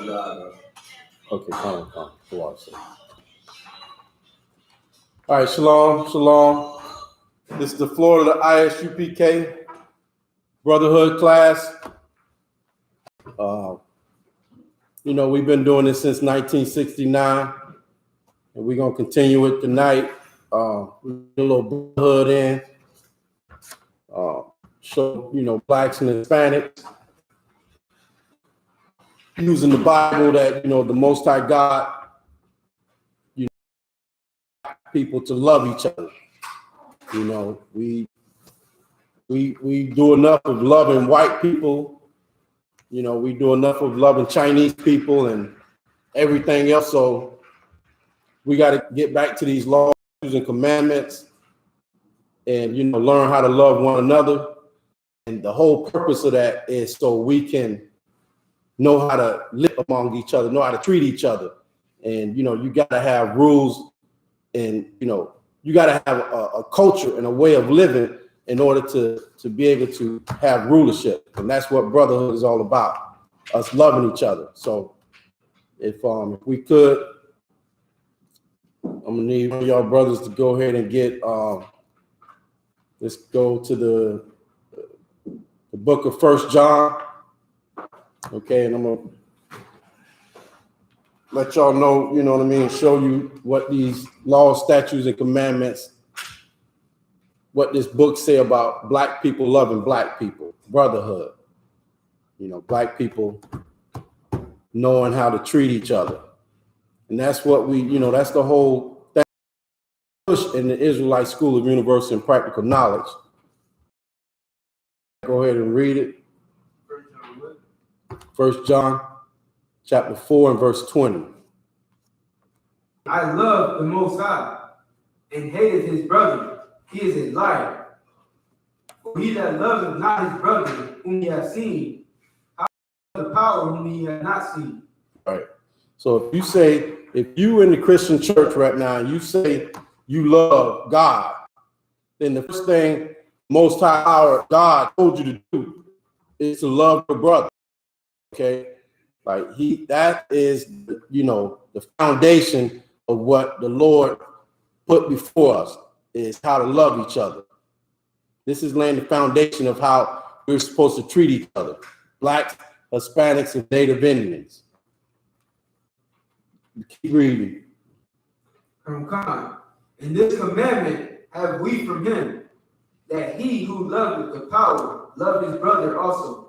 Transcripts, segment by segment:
Okay, come. All right, shalom. This is the floor of the I.S.U.P.K. Brotherhood class. We've been doing this since 1969, and we're gonna continue it tonight. We get a little brotherhood in, show blacks and Hispanics using the Bible that the Most High God, people to love each other. We do enough of loving white people. We do enough of loving Chinese people and everything else. So we got to get back to these laws and commandments and, learn how to love one another. And the whole purpose of that is so we can know how to live among each other, know how to treat each other. And, you got to have rules and, you got to have a culture and a way of living in order to be able to have rulership. And that's what brotherhood is all about, us loving each other. So if we could, I'm gonna need one of y'all brothers to go ahead and get, let's go to the book of 1 John. Okay, and I'm gonna let y'all know, show you what these laws, statutes, and commandments, what this book say about black people loving black people, brotherhood. Black people knowing how to treat each other. And that's what that's the whole thing push in the Israelite School of Universal and Practical Knowledge. Go ahead and read it. 1 John chapter 4 and verse 20. I love the Most High and hateth his brother. He is a liar. For he that loveth not his brother whom he has seen, how the power whom he has not seen. All right. So if you in the Christian church right now and you say you love God, then the first thing Most High our God told you to do is to love your brother. Okay, like that is the foundation of what the Lord put before us is how to love each other. This is laying the foundation of how we're supposed to treat each other, blacks, Hispanics, and Native Indians. Keep reading. And this commandment have we from him, that he who loveth the power love his brother also.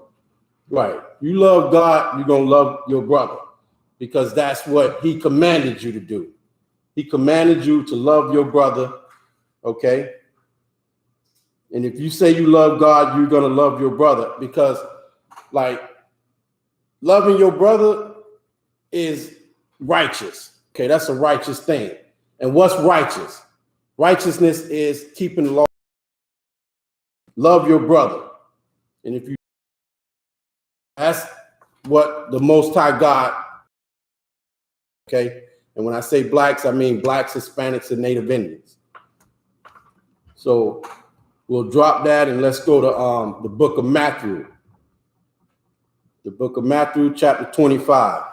Right. You love God, you're going to love your brother because that's what he commanded you to do. He commanded you to love your brother, okay? And if you say you love God, you're going to love your brother because, like, loving your brother is righteous, okay? That's a righteous thing. And what's righteous? Righteousness is keeping the law. Love your brother. And if you that's what the Most High God, okay? And when I say blacks, I mean blacks, Hispanics, and Native Indians. So we'll drop that and let's go to the book of Matthew. The book of Matthew, chapter 25.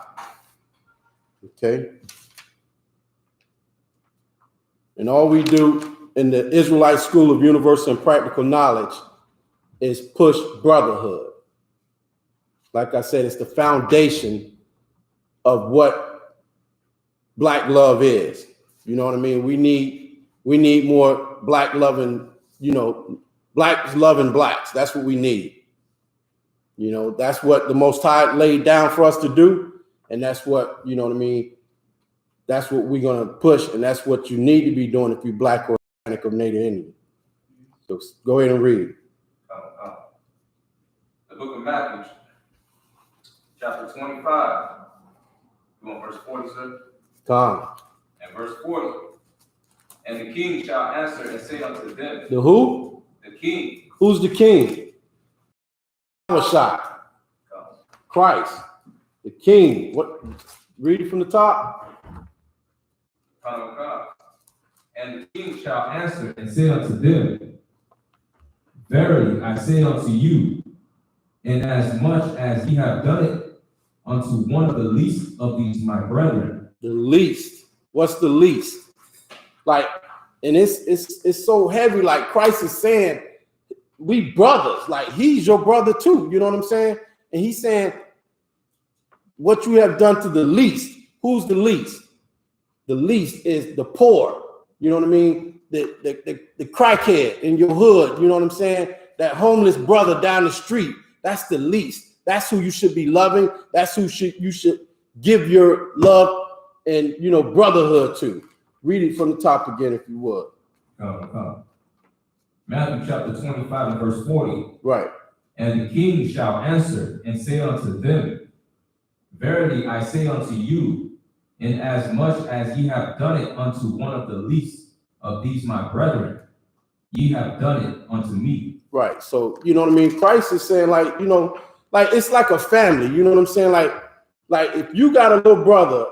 Okay? And all we do in the Israelite School of Universal and Practical Knowledge is push brotherhood. Like I said, it's the foundation of what black love is. You know what I mean? We need more black loving, blacks loving blacks. That's what we need. That's what the Most High laid down for us to do. And that's what, that's what we're going to push. And that's what you need to be doing if you're black or Hispanic or Native Indian. So go ahead and read. The book of Matthew, chapter 25. You want verse 40, sir? Come. And verse 40. And the king shall answer and say unto them. The who? The king. Who's the king? Christ. The king. What? Read it from the top. And the king shall answer and say unto them, Verily I say unto you, inasmuch as ye have done it unto one of the least of these my brethren. The least. What's the least? Like, and it's so heavy. Like Christ is saying, we brothers. Like he's your brother too. You know what I'm saying? And he's saying, what you have done to the least. Who's the least? The least is the poor. You know what I mean? The crackhead in your hood. You know what I'm saying? That homeless brother down the street. That's the least. That's who you should be loving. That's who you should give your love and, you know, brotherhood to. Read it from the top again, if you would. Come. Matthew chapter 25 and verse 40. Right. And the king shall answer and say unto them, verily I say unto you, inasmuch as ye have done it unto one of the least of these my brethren, ye have done it unto me. Right. So, you know what I mean? Christ is saying, like, you know, like it's like a family. You know what I'm saying? Like if you got a little brother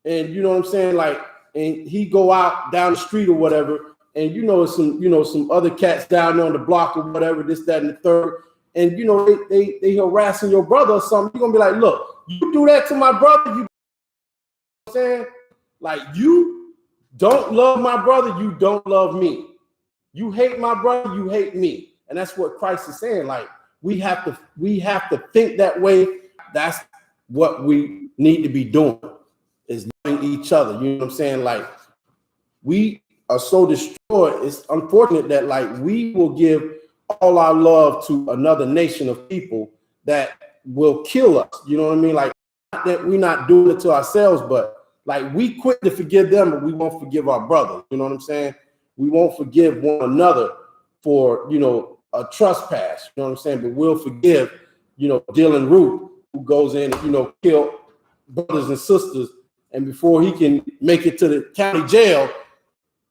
and, you know what I'm saying? Like, and he go out down the street or whatever, and, you know, some other cats down there on the block or whatever, this, that, and the third. And, you know, they harassing your brother or something. You're going to be like, look, you do that to my brother, you know what I'm saying? Like, you don't love my brother, you don't love me. You hate my brother, you hate me. And that's what Christ is saying. Like, we have to think that way. That's what we need to be doing, is loving each other. You know what I'm saying? Like, we are so destroyed. It's unfortunate that, like, we will give all our love to another nation of people that will kill us. You know what I mean? Like, not that we're not doing it to ourselves, but like we quick to forgive them, but we won't forgive our brother. You know what I'm saying? We won't forgive one another for, you know, a trespass. You know what I'm saying? But we'll forgive, you know, Dylan Root, who goes in and, you know, kill brothers and sisters, and before he can make it to the county jail,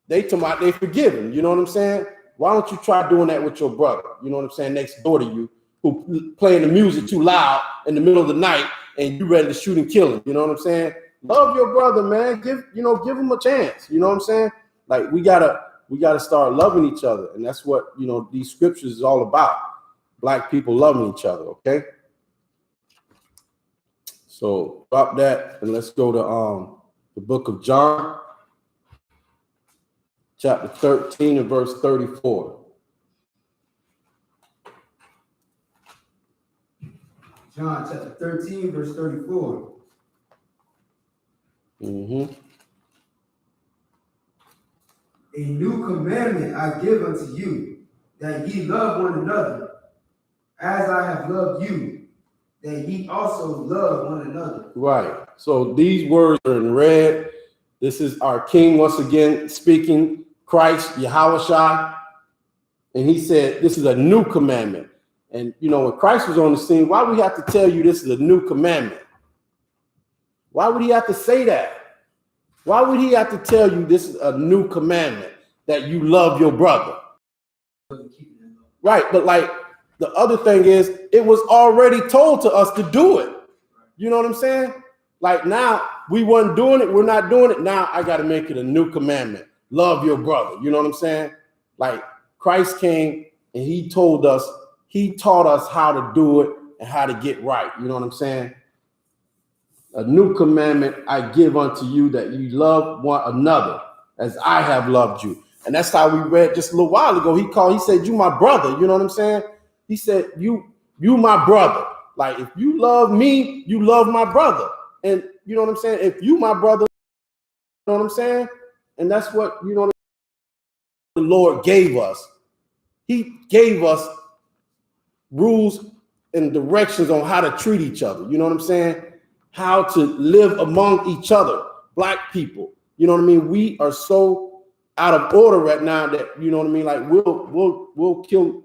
they forgive him. You know what I'm saying? Why don't you try doing that with your brother? You know what I'm saying? Next door to you, who playing the music too loud in the middle of the night, and you ready to shoot and kill him. You know what I'm saying? Love your brother, man. Give him a chance. You know what I'm saying? Like, we gotta start loving each other, and that's what, you know, these scriptures is all about. Black people loving each other. Okay. So drop that and let's go to the book of John, chapter 13 and verse 34. John chapter 13, verse 34. A new commandment I give unto you, that ye love one another, as I have loved you, that ye also love one another. Right. So these words are in red. This is our King once again speaking, Christ, Yahweh. And he said, this is a new commandment. And, you know, when Christ was on the scene, why would he have to tell you this is a new commandment? Why would he have to say that? Why would he have to tell you this is a new commandment, that you love your brother? Right. But like, the other thing is, it was already told to us to do it. You know what I'm saying? Like, now we wasn't doing it. We're not doing it. Now I got to make it a new commandment. Love your brother. You know what I'm saying? Like, Christ came and he taught us how to do it and how to get right. You know what I'm saying? A new commandment I give unto you, that you love one another as I have loved you. And that's how we read just a little while ago. He said, you my brother. You know what I'm saying? He said, you my brother. Like, if you love me, you love my brother. And you know what I'm saying? If you my brother, you know what I'm saying? And that's what, you know, the Lord gave us. He gave us rules and directions on how to treat each other. You know what I'm saying? How to live among each other, black people. You know what I mean? We are so out of order right now that, you know what I mean? Like, we'll kill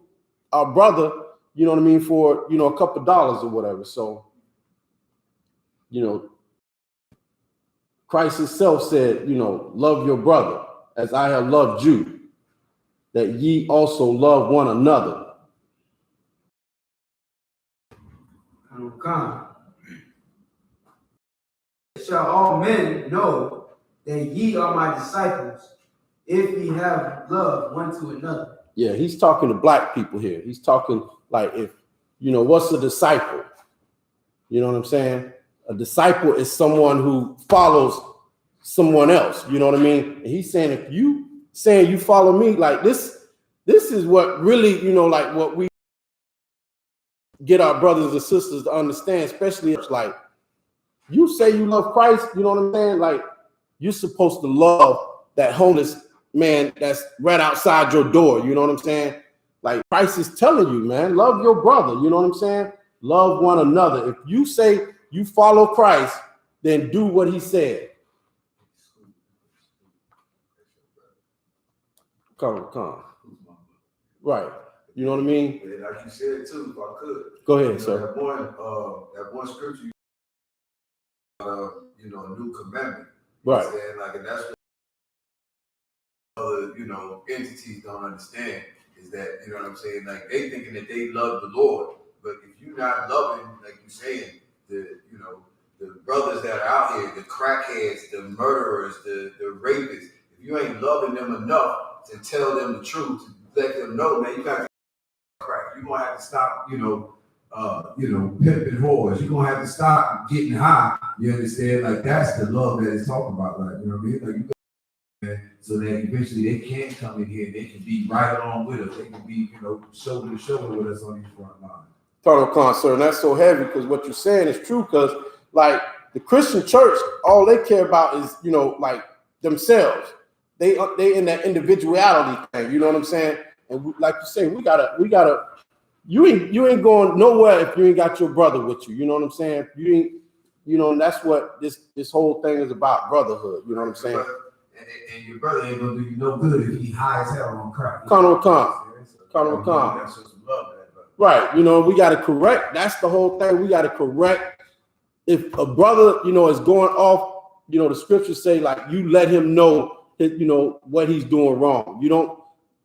our brother, you know what I mean, for, you know, a couple dollars or whatever. So, you know, Christ himself said, you know, love your brother as I have loved you, that ye also love one another. Shall all men know that ye are my disciples, if ye have love one to another. Yeah, he's talking to black people here. He's talking like, if, you know, what's a disciple? You know what I'm saying? A disciple is someone who follows someone else. You know what I mean? And he's saying, if you saying you follow me, like this is what really, you know, like what we get our brothers and sisters to understand, especially if like you say you love Christ, you know what I'm saying? Like you're supposed to love that homeless man that's right outside your door. You know what I'm saying? Like Christ is telling you, man, love your brother. You know what I'm saying? Love one another. If you say you follow Christ, then do what he said. Come. Right. You know what I mean? And like you said too, if I could. Go ahead, sir. That one scripture, you know, a new commandment. Right. You know what I'm saying? Like, and that's what other, you know, entities don't understand is that, you know what I'm saying? Like they thinking that they love the Lord, but if you're not loving, like you're saying, you know, the brothers that are out here, the crackheads, the murderers, the rapists, if you ain't loving them enough to tell them the truth, to let them know, man, you got to crack. You're gonna have to stop, you know, pimping whores. You're gonna have to stop getting high. You understand? Like that's the love that it's talking about. Like, you know what I mean? Like you got, so that eventually they can come in here and they can be right along with us. They can be, you know, shoulder to shoulder with us on these front lines. Total concern. That's so heavy because what you're saying is true. Because like the Christian church, all they care about is, you know, like themselves. They in that individuality thing. You know what I'm saying? And like you say, we gotta. You ain't going nowhere if you ain't got your brother with you. You know what I'm saying? You ain't. You know, and that's what this whole thing is about, brotherhood. You know what I'm saying? And your brother ain't gonna do you no good if he high as hell on crack. Right. You know, we got to correct. That's the whole thing. We got to correct. If a brother, you know, is going off, you know, the scriptures say like you let him know that, you know, what he's doing wrong. You don't,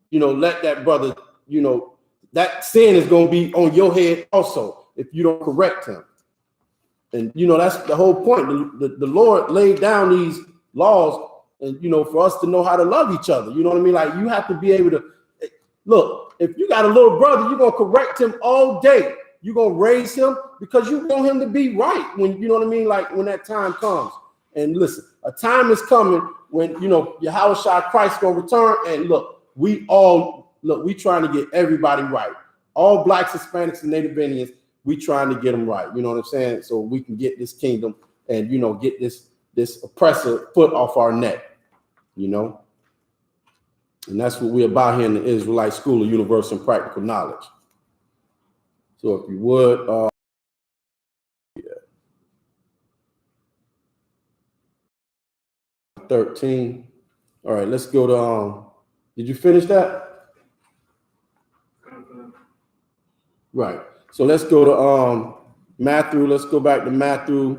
you know, let that brother, you know, that sin is going to be on your head also if you don't correct him. And, you know, that's the whole point. The Lord laid down these laws and, you know, for us to know how to love each other. You know what I mean? Like you have to be able to look, if you got a little brother, you're going to correct him all day. You're going to raise him because you want him to be right when, you know what I mean? Like when that time comes. And listen, a time is coming when, you know, Yahushua Christ going to return. And look, we trying to get everybody right. All blacks, Hispanics, and Native Indians, we trying to get them right. You know what I'm saying? So we can get this kingdom and, you know, get this oppressor foot off our neck, you know? And that's what we're about here in the Israelite School of Universal and Practical Knowledge. So if you would, 13. All right, let's go to, did you finish that? Right. So let's go to Matthew. Let's go back to Matthew,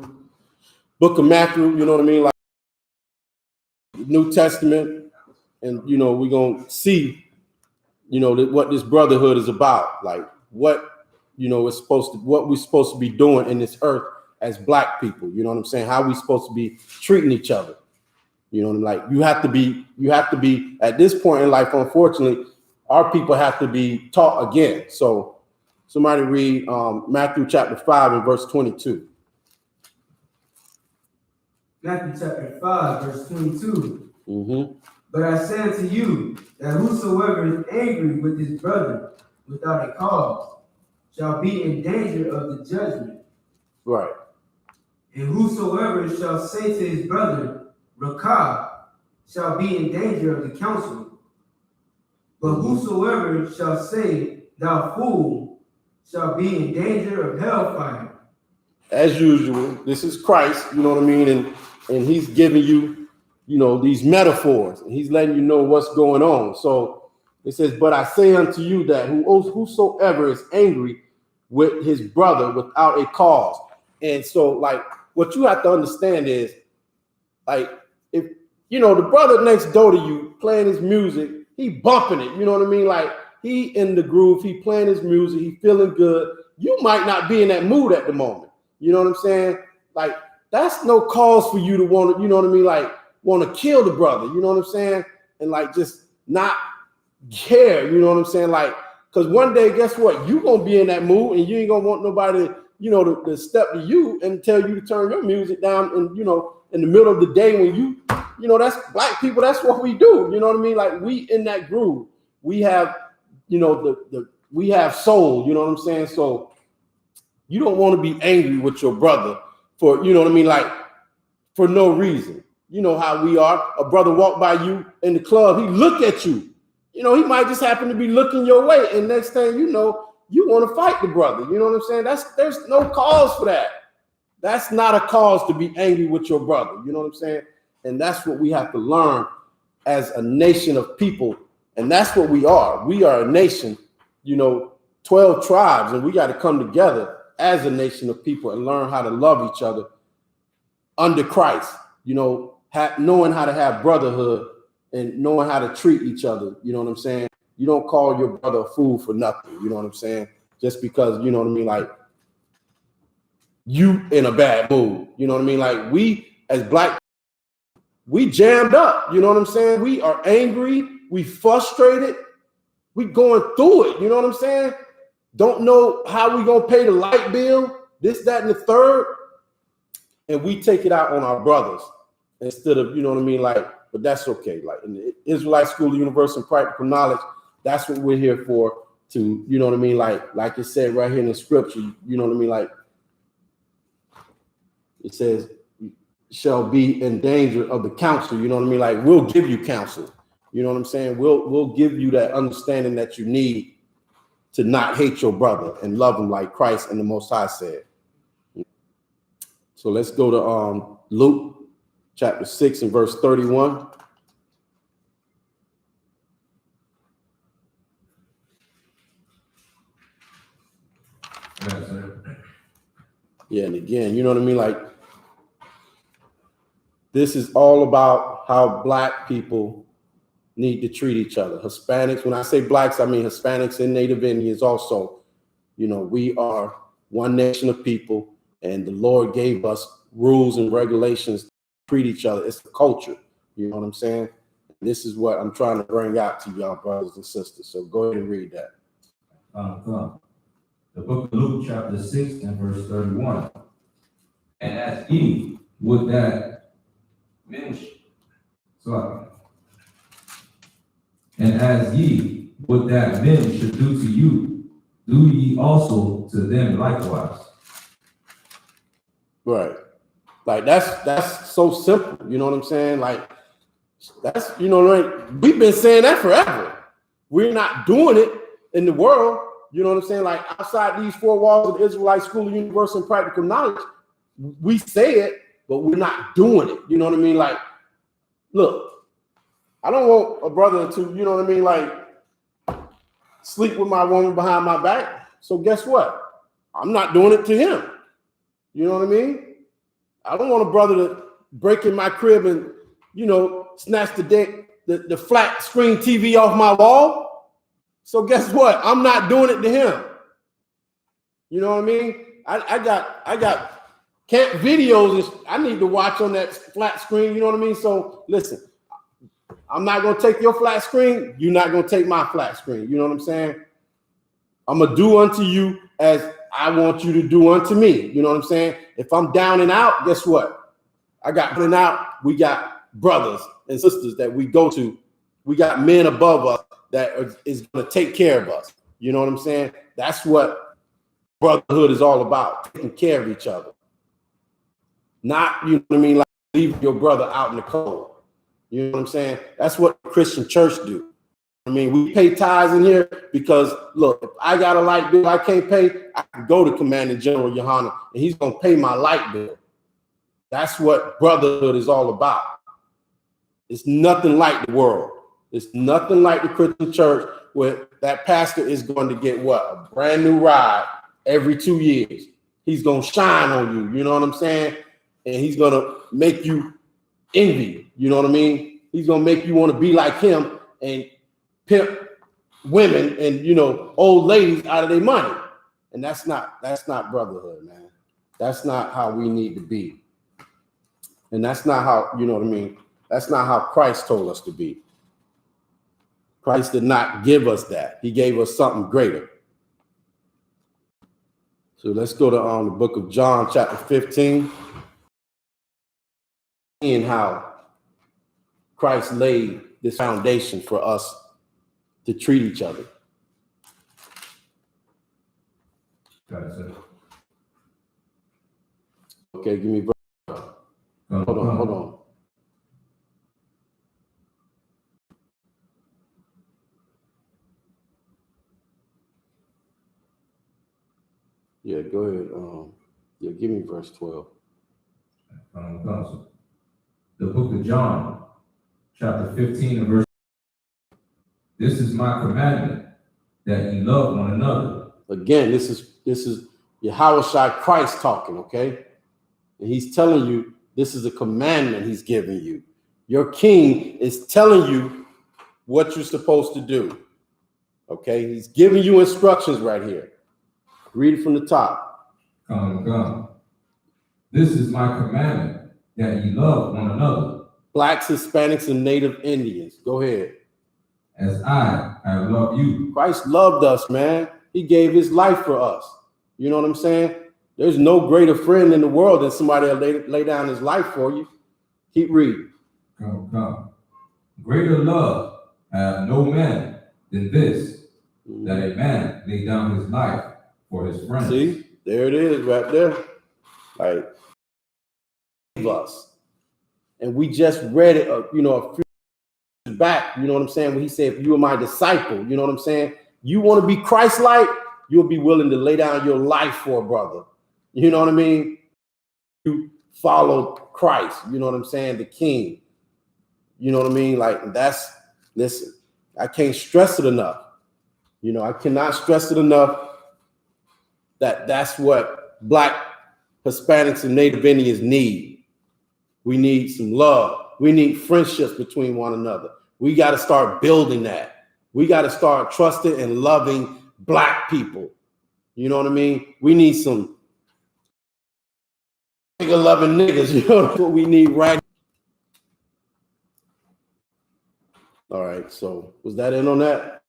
book of Matthew, you know what I mean? Like New Testament. And, you know, we're going to see, you know, what this brotherhood is about. Like what, you know, what we're supposed to be doing in this earth as black people. You know what I'm saying? How we supposed to be treating each other. You know what I'm like? You have to be at this point in life, unfortunately, our people have to be taught again. So somebody read Matthew chapter 5 and verse 22. Matthew chapter 5, verse 22. Mm-hmm. But I say unto you that whosoever is angry with his brother without a cause shall be in danger of the judgment. Right. And whosoever shall say to his brother, Rakah, shall be in danger of the council. But whosoever shall say, Thou fool, shall be in danger of hellfire. As usual, this is Christ, you know what I mean? And he's giving you, you know, these metaphors, and he's letting you know what's going on. So it says, but I say unto you that whosoever is angry with his brother without a cause. And so, like, what you have to understand is, like, if, you know, the brother next door to you playing his music, he bumping it, you know what I mean? Like, he in the groove, he playing his music, he feeling good. You might not be in that mood at the moment. You know what I'm saying? Like, that's no cause for you to want to, you know what I mean? Like, want to kill the brother, you know what I'm saying? And like, just not care, you know what I'm saying? Like, because one day, guess what? You going to be in that mood and you ain't going to want nobody to step to you and tell you to turn your music down. And, in the middle of the day when that's black people, that's what we do. You know what I mean? Like, we in that groove. We have, we have soul, you know what I'm saying? So you don't want to be angry with your brother for, like, for no reason. You know how we are. A brother walk by you in the club, he look at you. He might just happen to be looking your way. And next thing you know, you want to fight the brother. You know what I'm saying? There's no cause for that. That's not a cause to be angry with your brother. You know what I'm saying? And that's what we have to learn as a nation of people. And that's what we are. We are a nation, 12 tribes, and we got to come together as a nation of people and learn how to love each other under Christ, knowing how to have brotherhood and knowing how to treat each other. You know what I'm saying? You don't call your brother a fool for nothing. You know what I'm saying? Just because, like, you in a bad mood. You know what I mean? Like, we as black, we jammed up. You know what I'm saying? We are angry. We frustrated. We going through it. You know what I'm saying? Don't know how we gonna pay the light bill, this, that, and the third. And we take it out on our brothers instead of, like, but that's okay. Like, in the Israelite School of Universal and Practical Knowledge, that's what we're here for, to, like it said right here in the scripture, like, it says, shall be in danger of the counsel. You know what I mean? Like, we'll give you counsel. You know what I'm saying? We'll give you that understanding that you need to not hate your brother and love him like Christ and the Most High said. So let's go to Luke chapter 6 and verse 31. Yes, sir. Yeah, and again, you know what I mean? Like, this is all about how black people need to treat each other. Hispanics, when I say blacks, I mean Hispanics and Native Indians also. We are one nation of people, and the Lord gave us rules and regulations to treat each other. It's the culture. You know what I'm saying? This is what I'm trying to bring out to y'all, brothers and sisters. So go ahead and read that. The book of Luke, chapter 6 and verse 31. And as ye would that men and as ye would that men should do to you, do ye also to them likewise. Right. Like, that's so simple. You know what I'm saying? Like, that's, like, we've been saying that forever. We're not doing it in the world. You know what I'm saying? Like, outside these four walls of the Israelite School of Universal and Practical Knowledge, we say it, but we're not doing it. You know what I mean? Like, look, I don't want a brother to, like, sleep with my woman behind my back. So guess what? I'm not doing it to him. You know what I mean? I don't want a brother to break in my crib and, snatch the flat screen TV off my wall. So guess what? I'm not doing it to him. You know what I mean? I got camp videos I need to watch on that flat screen. You know what I mean? So listen, I'm not going to take your flat screen. You're not going to take my flat screen. You know what I'm saying? I'm going to do unto you as I want you to do unto me. You know what I'm saying? If I'm down and out, guess what? I got down and out. We got brothers and sisters that we go to. We got men above us that is going to take care of us. You know what I'm saying? That's what brotherhood is all about, taking care of each other. Not, you know what I mean, like leaving your brother out in the cold. You know what I'm saying? That's what the Christian church do. I mean, we pay tithes in here because, look, if I got a light bill I can't pay, I can go to Commanding General Yohanna and he's going to pay my light bill. That's what brotherhood is all about. It's nothing like the world. It's nothing like the Christian church where that pastor is going to get what? A brand new ride every 2 years. He's going to shine on you. You know what I'm saying? And he's going to make you envy. You know what I mean? He's going to make you want to be like him and pimp women and, old ladies out of their money. And that's not brotherhood, man. That's not how we need to be. And that's not how, you know what I mean? That's not how Christ told us to be. Christ did not give us that. He gave us something greater. So let's go to the book of John, chapter 15, and how Christ laid this foundation for us to treat each other. Got it, sir. Okay, give me. Hold on. Yeah, go ahead. Yeah, give me verse 12. The book of John, chapter 15 and verse. This is my commandment, that ye love one another. Again, this is Yahushua Christ talking, okay? And he's telling you this is a commandment he's giving you. Your king is telling you what you're supposed to do. Okay, he's giving you instructions right here. Read it from the top. Come. This is my commandment, that ye love one another. Blacks, Hispanics, and Native Indians. Go ahead. As I have loved you. Christ loved us, man. He gave his life for us. You know what I'm saying? There's no greater friend in the world than somebody that lay down his life for you. Keep reading. Come. Greater love have no man than this, that a man lay down his life for his friends. See, there it is right there. Like, gave us. And we just read it, a few years back, you know what I'm saying? When he said, if you are my disciple, you know what I'm saying? You want to be Christ-like, you'll be willing to lay down your life for a brother. You know what I mean? You follow Christ, you know what I'm saying? The king. You know what I mean? Like, listen, I can't stress it enough. You know, I cannot stress it enough that that's what Black, Hispanics, and Native Indians need. We need some love. We need friendships between one another. We got to start building that. We got to start trusting and loving Black people. You know what I mean? We need some nigga loving niggas. You know what we need right now. All right. So was that in on that?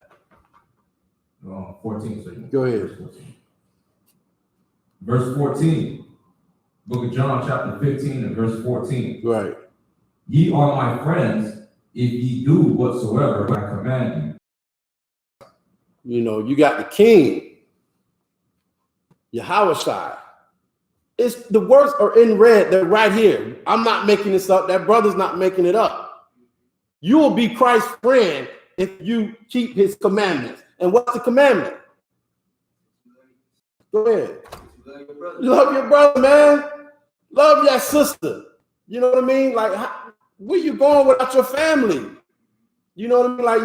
14. So Go ahead. Verse 14. Book of John, chapter 15 and verse 14. Right. Ye are my friends if ye do whatsoever I command you. You know, you got the king, Yahushua. It's the words are in red. They're right here. I'm not making this up. That brother's not making it up. You will be Christ's friend if you keep his commandments. And what's the commandment? Go ahead. Love your brother, man. Love your sister. You know what I mean? Like, where you going without your family? You know what I mean? Like,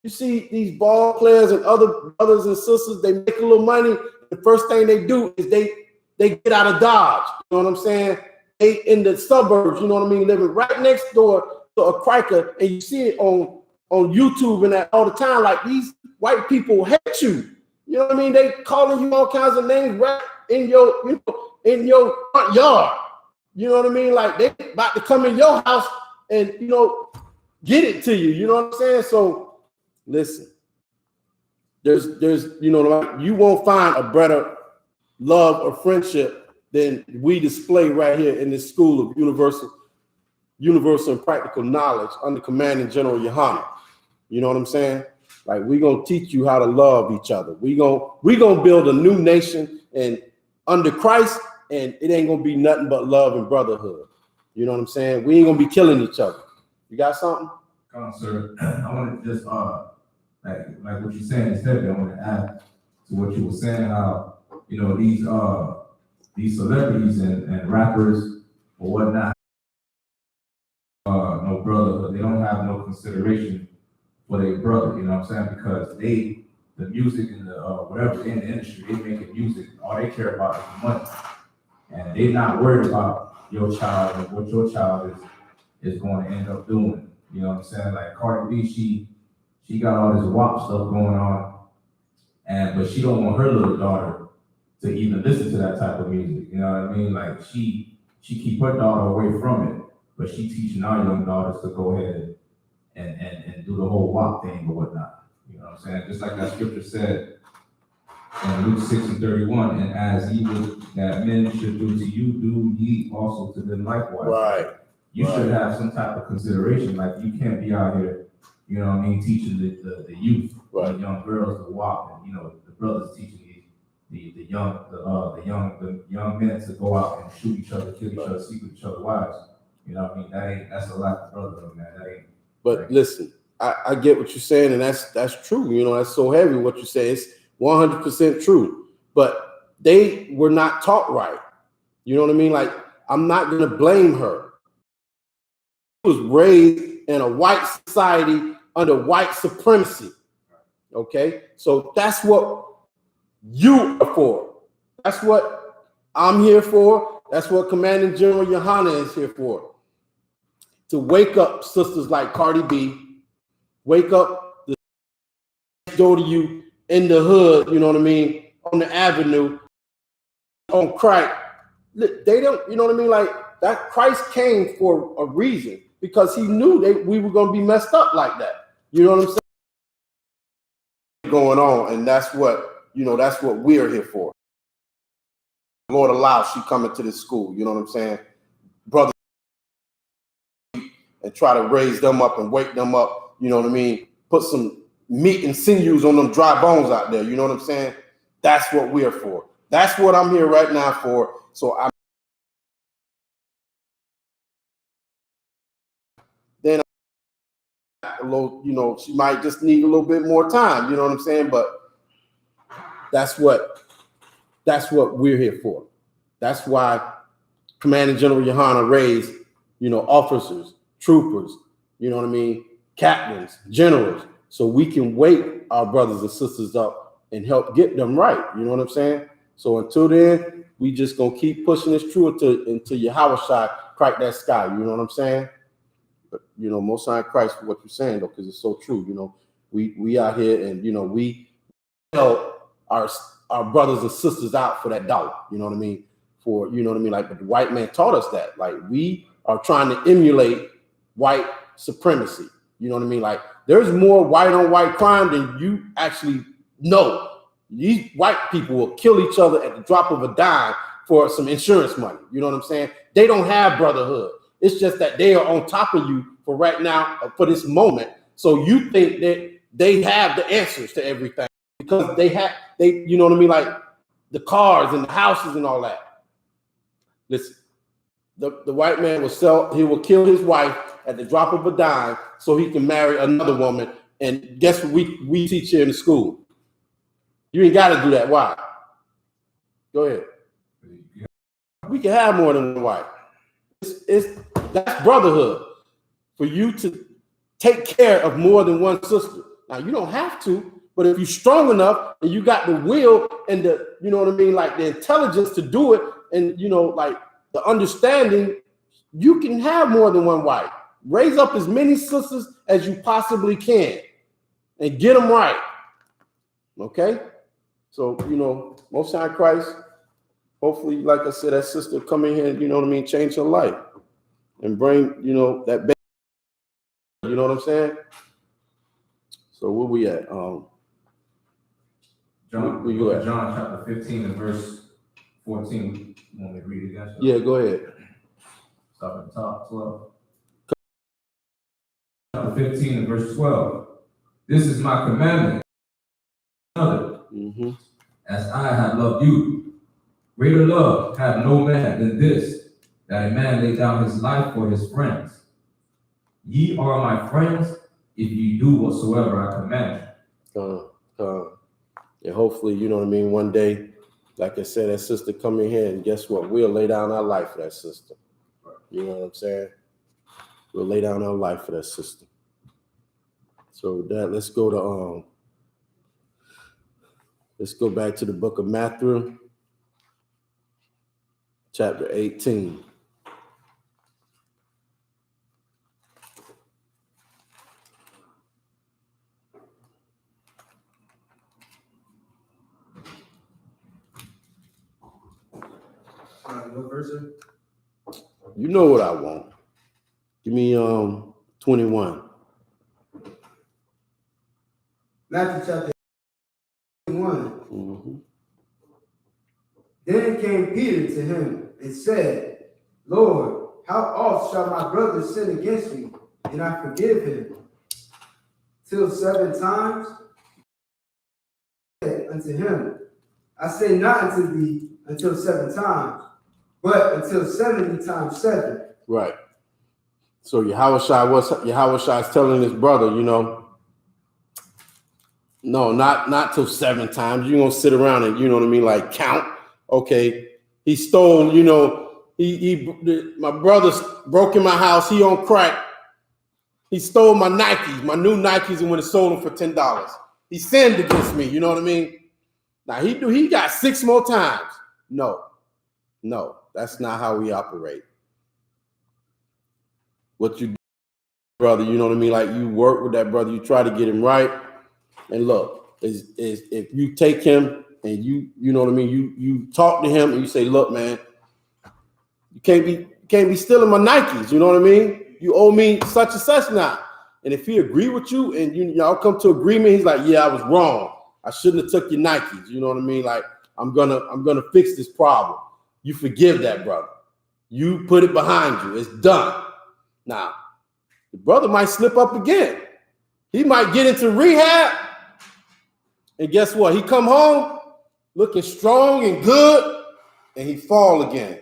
you see these ball players and other brothers and sisters, they make a little money. The first thing they do is they get out of Dodge. You know what I'm saying? They in the suburbs, you know what I mean? Living right next door to a cracker, and you see it on YouTube and that all the time. Like, these white people hate you. You know what I mean? They calling you all kinds of names right in your, in your front yard. You know what I mean? Like, they about to come in your house and, get it to you. You know what I'm saying? So listen, there's, you won't find a better love or friendship than we display right here in this school of universal and practical knowledge under commanding General Yahanna. You know what I'm saying? Like, we're going to teach you how to love each other. We're going to build a new nation and under Christ, and it ain't going to be nothing but love and brotherhood. You know what I'm saying? We ain't going to be killing each other. You got something? Come on, sir. I want to just, like what you're saying is heavy. I want to add to what you were saying, how, these celebrities and rappers or whatnot, no brotherhood. They don't have no consideration for their brother, you know what I'm saying? Because the music and the whatever in the industry, they making music, all they care about is the money. And they're not worried about your child and what your child is going to end up doing. You know what I'm saying? Like Cardi B, she got all this WAP stuff going on, but she don't want her little daughter to even listen to that type of music. You know what I mean? Like she keep her daughter away from it, but she teaching our young daughters to go ahead and do the whole WAP thing or whatnot. You know what I'm saying? Just like that scripture said, And Luke 6:31, and as ye would that men should do to you, do ye also to them likewise. Right. You Right. should have some type of consideration. Like, you can't be out here, you know what I mean, teaching the youth, Right. the young girls to walk, and, you know, the brothers teaching the young men to go out and shoot each other, kill each other, sleep with each other wives. You know what I mean? That's a lack of brotherhood, man. That ain't. But listen, I get what you're saying, and that's true. You know, that's so heavy what you say. It's 100% true. But they were not taught right. You know what I mean? Like, I'm not gonna blame her. She was raised in a white society under white supremacy. Okay, so that's what you are for. That's what I'm here for. That's what Commanding General Yohanna is here for. To wake up sisters like Cardi B, wake up the door to you in the hood, you know what I mean, on the avenue, on crack. They don't, you know what I mean? Like, that Christ came for a reason, because he knew we were going to be messed up like that. You know what I'm saying? Going on, and that's what, you know, that's what we're here for. Lord allows she coming to this school, you know what I'm saying? Brother, and try to raise them up and wake them up, you know what I mean? Put some meat and sinews on them dry bones out there, you know what I'm saying? That's what we're for. That's what I'm here right now for. So I'm then a little, you know, she might just need a little bit more time, you know what I'm saying? But that's what we're here for. That's why Commanding General Yohanna raised, you know, officers, troopers, you know what I mean, captains, generals, so we can wake our brothers and sisters up and help get them right. You know what I'm saying? So until then, we just gonna keep pushing this true until Yahweh crack that sky. You know what I'm saying? But, you know, Most High Christ for what you're saying, though, because it's so true. You know, we out here, and, you know, we help our brothers and sisters out for that dollar. You know what I mean? For, you know what I mean? Like, but the white man taught us that. Like, we are trying to emulate white supremacy. You know what I mean? Like, there's more white on white crime than you actually know. These white people will kill each other at the drop of a dime for some insurance money. You know what I'm saying? They don't have brotherhood. It's just that they are on top of you for right now, for this moment. So you think that they have the answers to everything because they, you know what I mean? Like, the cars and the houses and all that. Listen, the white man he will kill his wife at the drop of a dime so he can marry another woman. And guess what we teach here in the school? You ain't got to do that. Why? Go ahead. We can have more than one wife. That's brotherhood. For you to take care of more than one sister. Now, you don't have to, but if you're strong enough and you got the will and the, you know what I mean, like the intelligence to do it, and, you know, like the understanding, you can have more than one wife. Raise up as many sisters as you possibly can and get them right. Okay? So, you know, Most High Christ, hopefully, like I said, that sister come in here and, you know what I mean, change her life and bring, you know, that baby. You know what I'm saying? So where we at? John chapter 15 and verse 14. You want me to read it again? Yeah, go ahead. Stop at the top, 12. Chapter 15 and verse 12. This is my commandment. As I have loved you, greater love have no man than this, that a man lay down his life for his friends. Ye are my friends if ye do whatsoever I command you. And hopefully, you know what I mean, one day, like I said, that sister come in here, and guess what? We'll lay down our life for that sister. You know what I'm saying? We'll lay down our life for that sister. So let's go back to the book of Matthew, chapter 18. What verse? You know what I want. Give me 21. Matthew chapter 21. Then came Peter to him and said, Lord, how oft shall my brother sin against me, and I forgive him? Till 7 times? He said unto him, I say not unto thee until 7 times, but until 70 times 7. Right. So Yahushua is telling his brother, no, not till 7 times. You're gonna sit around and like count. Okay, he stole, my brother broke in my house, he on crack. He stole my Nikes, my new Nikes, and went and sold them for $10. He sinned against me, you know what I mean? Now he got 6 more times. No, that's not how we operate. What you do, brother, you know what I mean? Like, you work with that brother, you try to get him right. And look, is if you take him and you know what I mean, you talk to him and you say, look, man, you can't be stealing my Nikes, you know what I mean? You owe me such and such now. And if he agree with you and y'all come to agreement, he's like, yeah, I was wrong. I shouldn't have took your Nikes. You know what I mean? Like, I'm gonna fix this problem. You forgive that brother. You put it behind you. It's done. Now, the brother might slip up again. He might get into rehab. And guess what? He come home looking strong and good, and he fall again.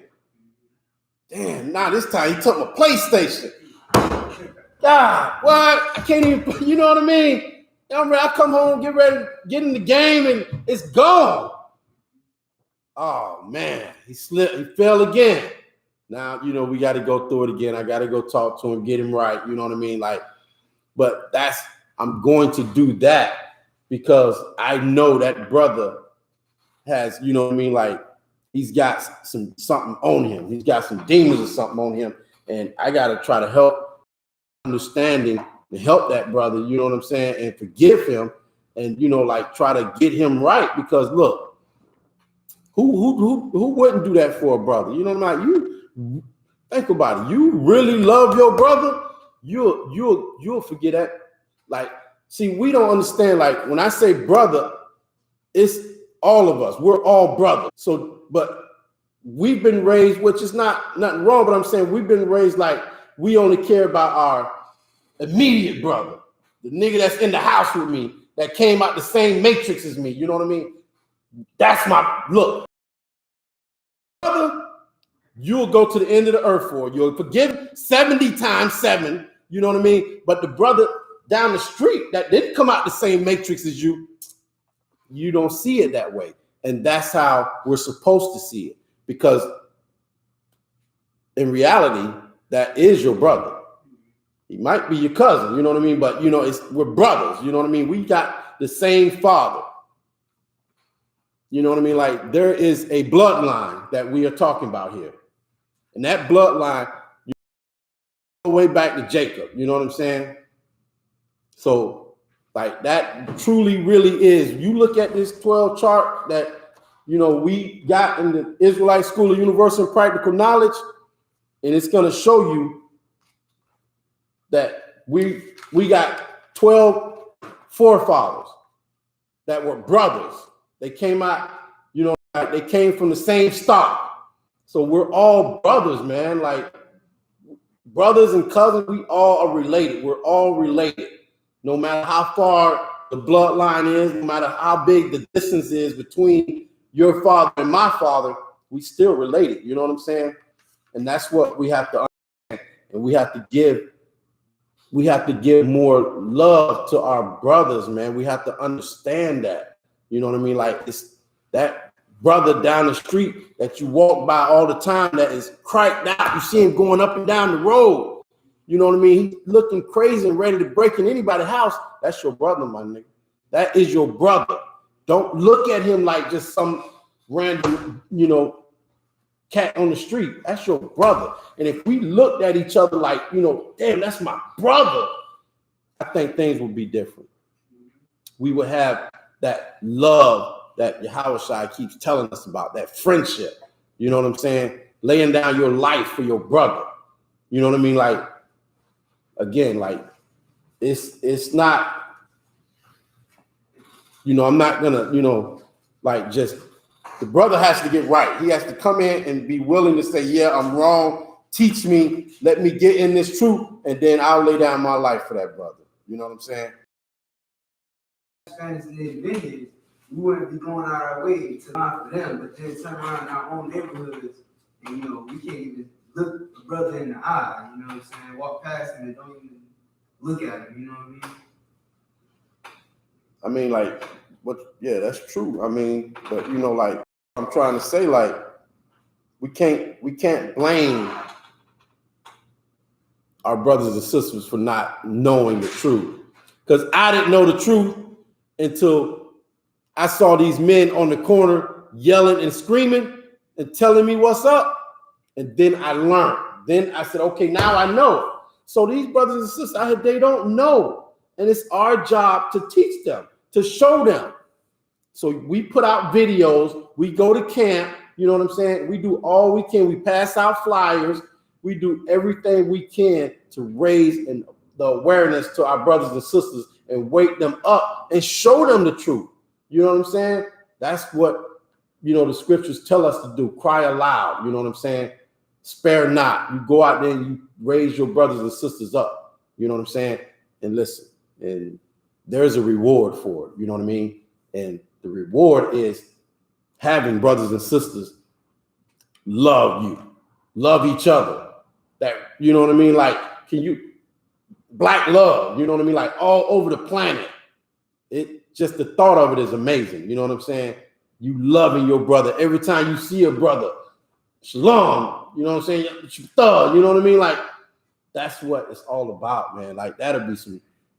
Damn, now this time he took my PlayStation. God, what? I can't even, you know what I mean? I come home, get ready, get in the game, and it's gone. Oh, man, he slipped, he fell again. Now, we got to go through it again. I got to go talk to him, get him right, you know what I mean? Like, but I'm going to do that because I know that brother has, you know what I mean? Like, he's got something on him. He's got some demons or something on him. And I got to try to help understanding and help that brother, you know what I'm saying? And forgive him and, like, try to get him right. Because look, who wouldn't do that for a brother? You know what I'm like? You think about it. You really love your brother, you'll forget that. Like, see, we don't understand. Like, when I say brother, it's all of us. We're all brothers. So, but we've been raised, which is nothing wrong, but I'm saying we've been raised like we only care about our immediate brother, the nigga that's in the house with me, that came out the same matrix as me. You know what I mean? That's my look. Brother, you'll go to the end of the earth for. You'll forgive 70 times 7. You know what I mean? But the brother down the street that didn't come out the same matrix as you, you don't see it that way. And that's how we're supposed to see it. Because in reality, that is your brother. He might be your cousin, you know what I mean? But, we're brothers, you know what I mean? We got the same father. You know what I mean? Like, there is a bloodline that we are talking about here. And that bloodline, you go way back to Jacob, you know what I'm saying? So, like, that truly, really is. You look at this 12 chart that, we got in the Israelite School of Universal and Practical Knowledge, and it's going to show you that we got 12 forefathers that were brothers. They came out, they came from the same stock. So we're all brothers, man. Like, brothers and cousins, we all are related. We're all related. No matter how far the bloodline is, no matter how big the distance is between your father and my father, we still related. You know what I'm saying? And that's what we have to understand. And we have to give more love to our brothers, man. We have to understand that. You know what I mean? Like, it's that brother down the street that you walk by all the time that is cracked out. You see him going up and down the road. You know what I mean? He's looking crazy and ready to break in anybody's house. That's your brother, my nigga. That is your brother. Don't look at him like just some random, cat on the street. That's your brother. And if we looked at each other like, damn, that's my brother, I think things would be different. We would have that love that Yahushua keeps telling us about, that friendship. You know what I'm saying? Laying down your life for your brother. You know what I mean? Like, again, like, it's not, I'm not gonna, like, just The brother has to get right. He has to come in and be willing to say, yeah, I'm wrong. Teach me. Let me get in this truth. And then I'll lay down my life for that brother. You know what I'm saying? Spanish invented, we wouldn't be going out our way to lie for them, but then turn around in our own neighborhoods and, you know, we can't even look a brother in the eye, you know what I'm saying? Walk past him and don't even look at him, you know what I mean? I mean, like, what? Yeah, that's true. I mean, but you know, like, I'm trying to say, like, we can't blame our brothers and sisters for not knowing the truth. Because I didn't know the truth until I saw these men on the corner yelling and screaming and telling me what's up. And then I learned. Then I said, okay, now I know. So these brothers and sisters, they don't know. And it's our job to teach them, to show them. So we put out videos. We go to camp. You know what I'm saying? We do all we can. We pass out flyers. We do everything we can to raise the awareness to our brothers and sisters and wake them up and show them the truth. You know what I'm saying? That's what, you know, the scriptures tell us to do. Cry aloud. You know what I'm saying? Spare not. You go out there and you raise your brothers and sisters up. You know what I'm saying? And listen, and there's a reward for it. You know what I mean? And the reward is having brothers and sisters love you, love each other. That, you know what I mean? Like, can you, black love, you know what I mean? Like all over the planet. It just, the thought of it is amazing. You know what I'm saying? You loving your brother. Every time you see a brother, shalom, you know what I'm saying? Thug, you know what I mean? Like, that's what it's all about, man. Like, that'll be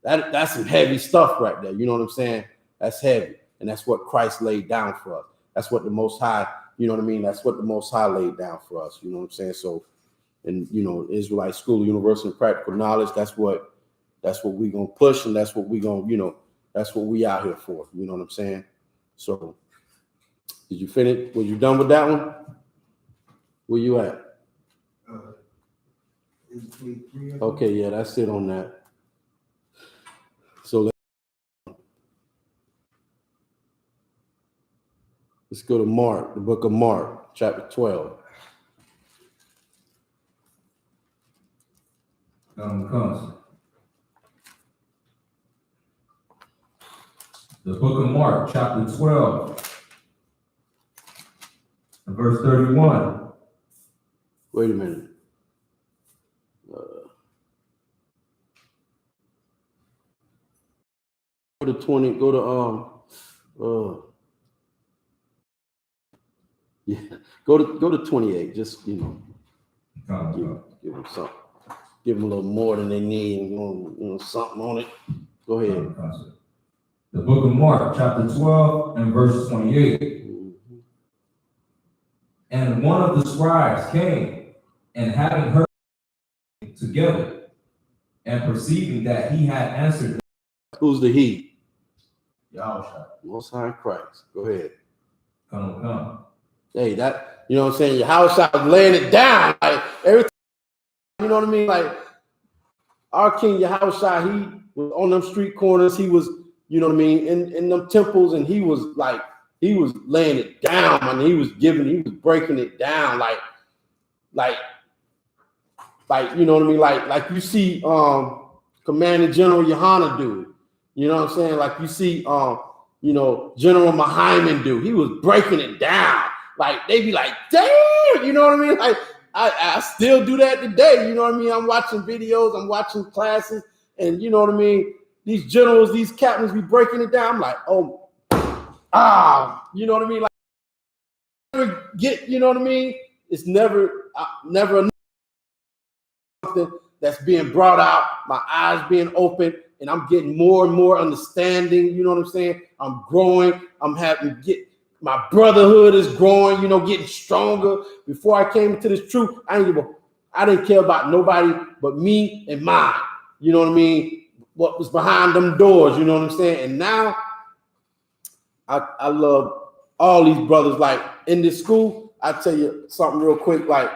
that's some heavy stuff right there. You know what I'm saying? That's heavy. And that's what Christ laid down for us. That's what the Most High, you know what I mean? That's what the Most High laid down for us. You know what I'm saying? So, and, you know, Israelite School of Universal and Practical Knowledge, that's what we're going to push. And that's what we're going to, you know, that's what we out here for. You know what I'm saying? So, did you finish? Was you done with that one? Where you at? Okay, yeah, that's it on that. So let's go to Mark, the book of Mark, chapter 12. Comes. The book of Mark, chapter 12, verse 31. Wait a minute. Go to 20, go to yeah, go to 28. Just, you know, give them something. Give them a little more than they need, and, you know, something on it. Go ahead. The book of Mark, chapter 12, and verse 28. Mm-hmm. And one of the scribes came, and having heard together, and perceiving that he had answered. Who's the he? Yahushua. Most High Christ. Go ahead. Come. Hey, that, you know what I'm saying? Your house shot laying it down. Like every time, you know what I mean? Like our King Yahushua, he was on them street corners. He was, you know what I mean, in them temples, and he was laying it down. I mean, he was breaking it down like, you know what I mean? Like you see Commander General Yohanna do. You know what I'm saying? Like you see you know, General Muhammad do. He was breaking it down. Like they be like, damn, you know what I mean? Like I still do that today. You know what I mean? I'm watching videos, I'm watching classes, and you know what I mean? These generals, these captains be breaking it down. I'm like, oh, you know what I mean? Like never get, you know what I mean? It's never something that's being brought out, my eyes being open, and I'm getting more and more understanding. You know what I'm saying? I'm growing. My brotherhood is growing, you know, getting stronger. Before I came into this truth, I didn't care about nobody but me and mine. You know what I mean? What was behind them doors, you know what I'm saying? And now I love all these brothers. Like in this school, I tell you something real quick. Like,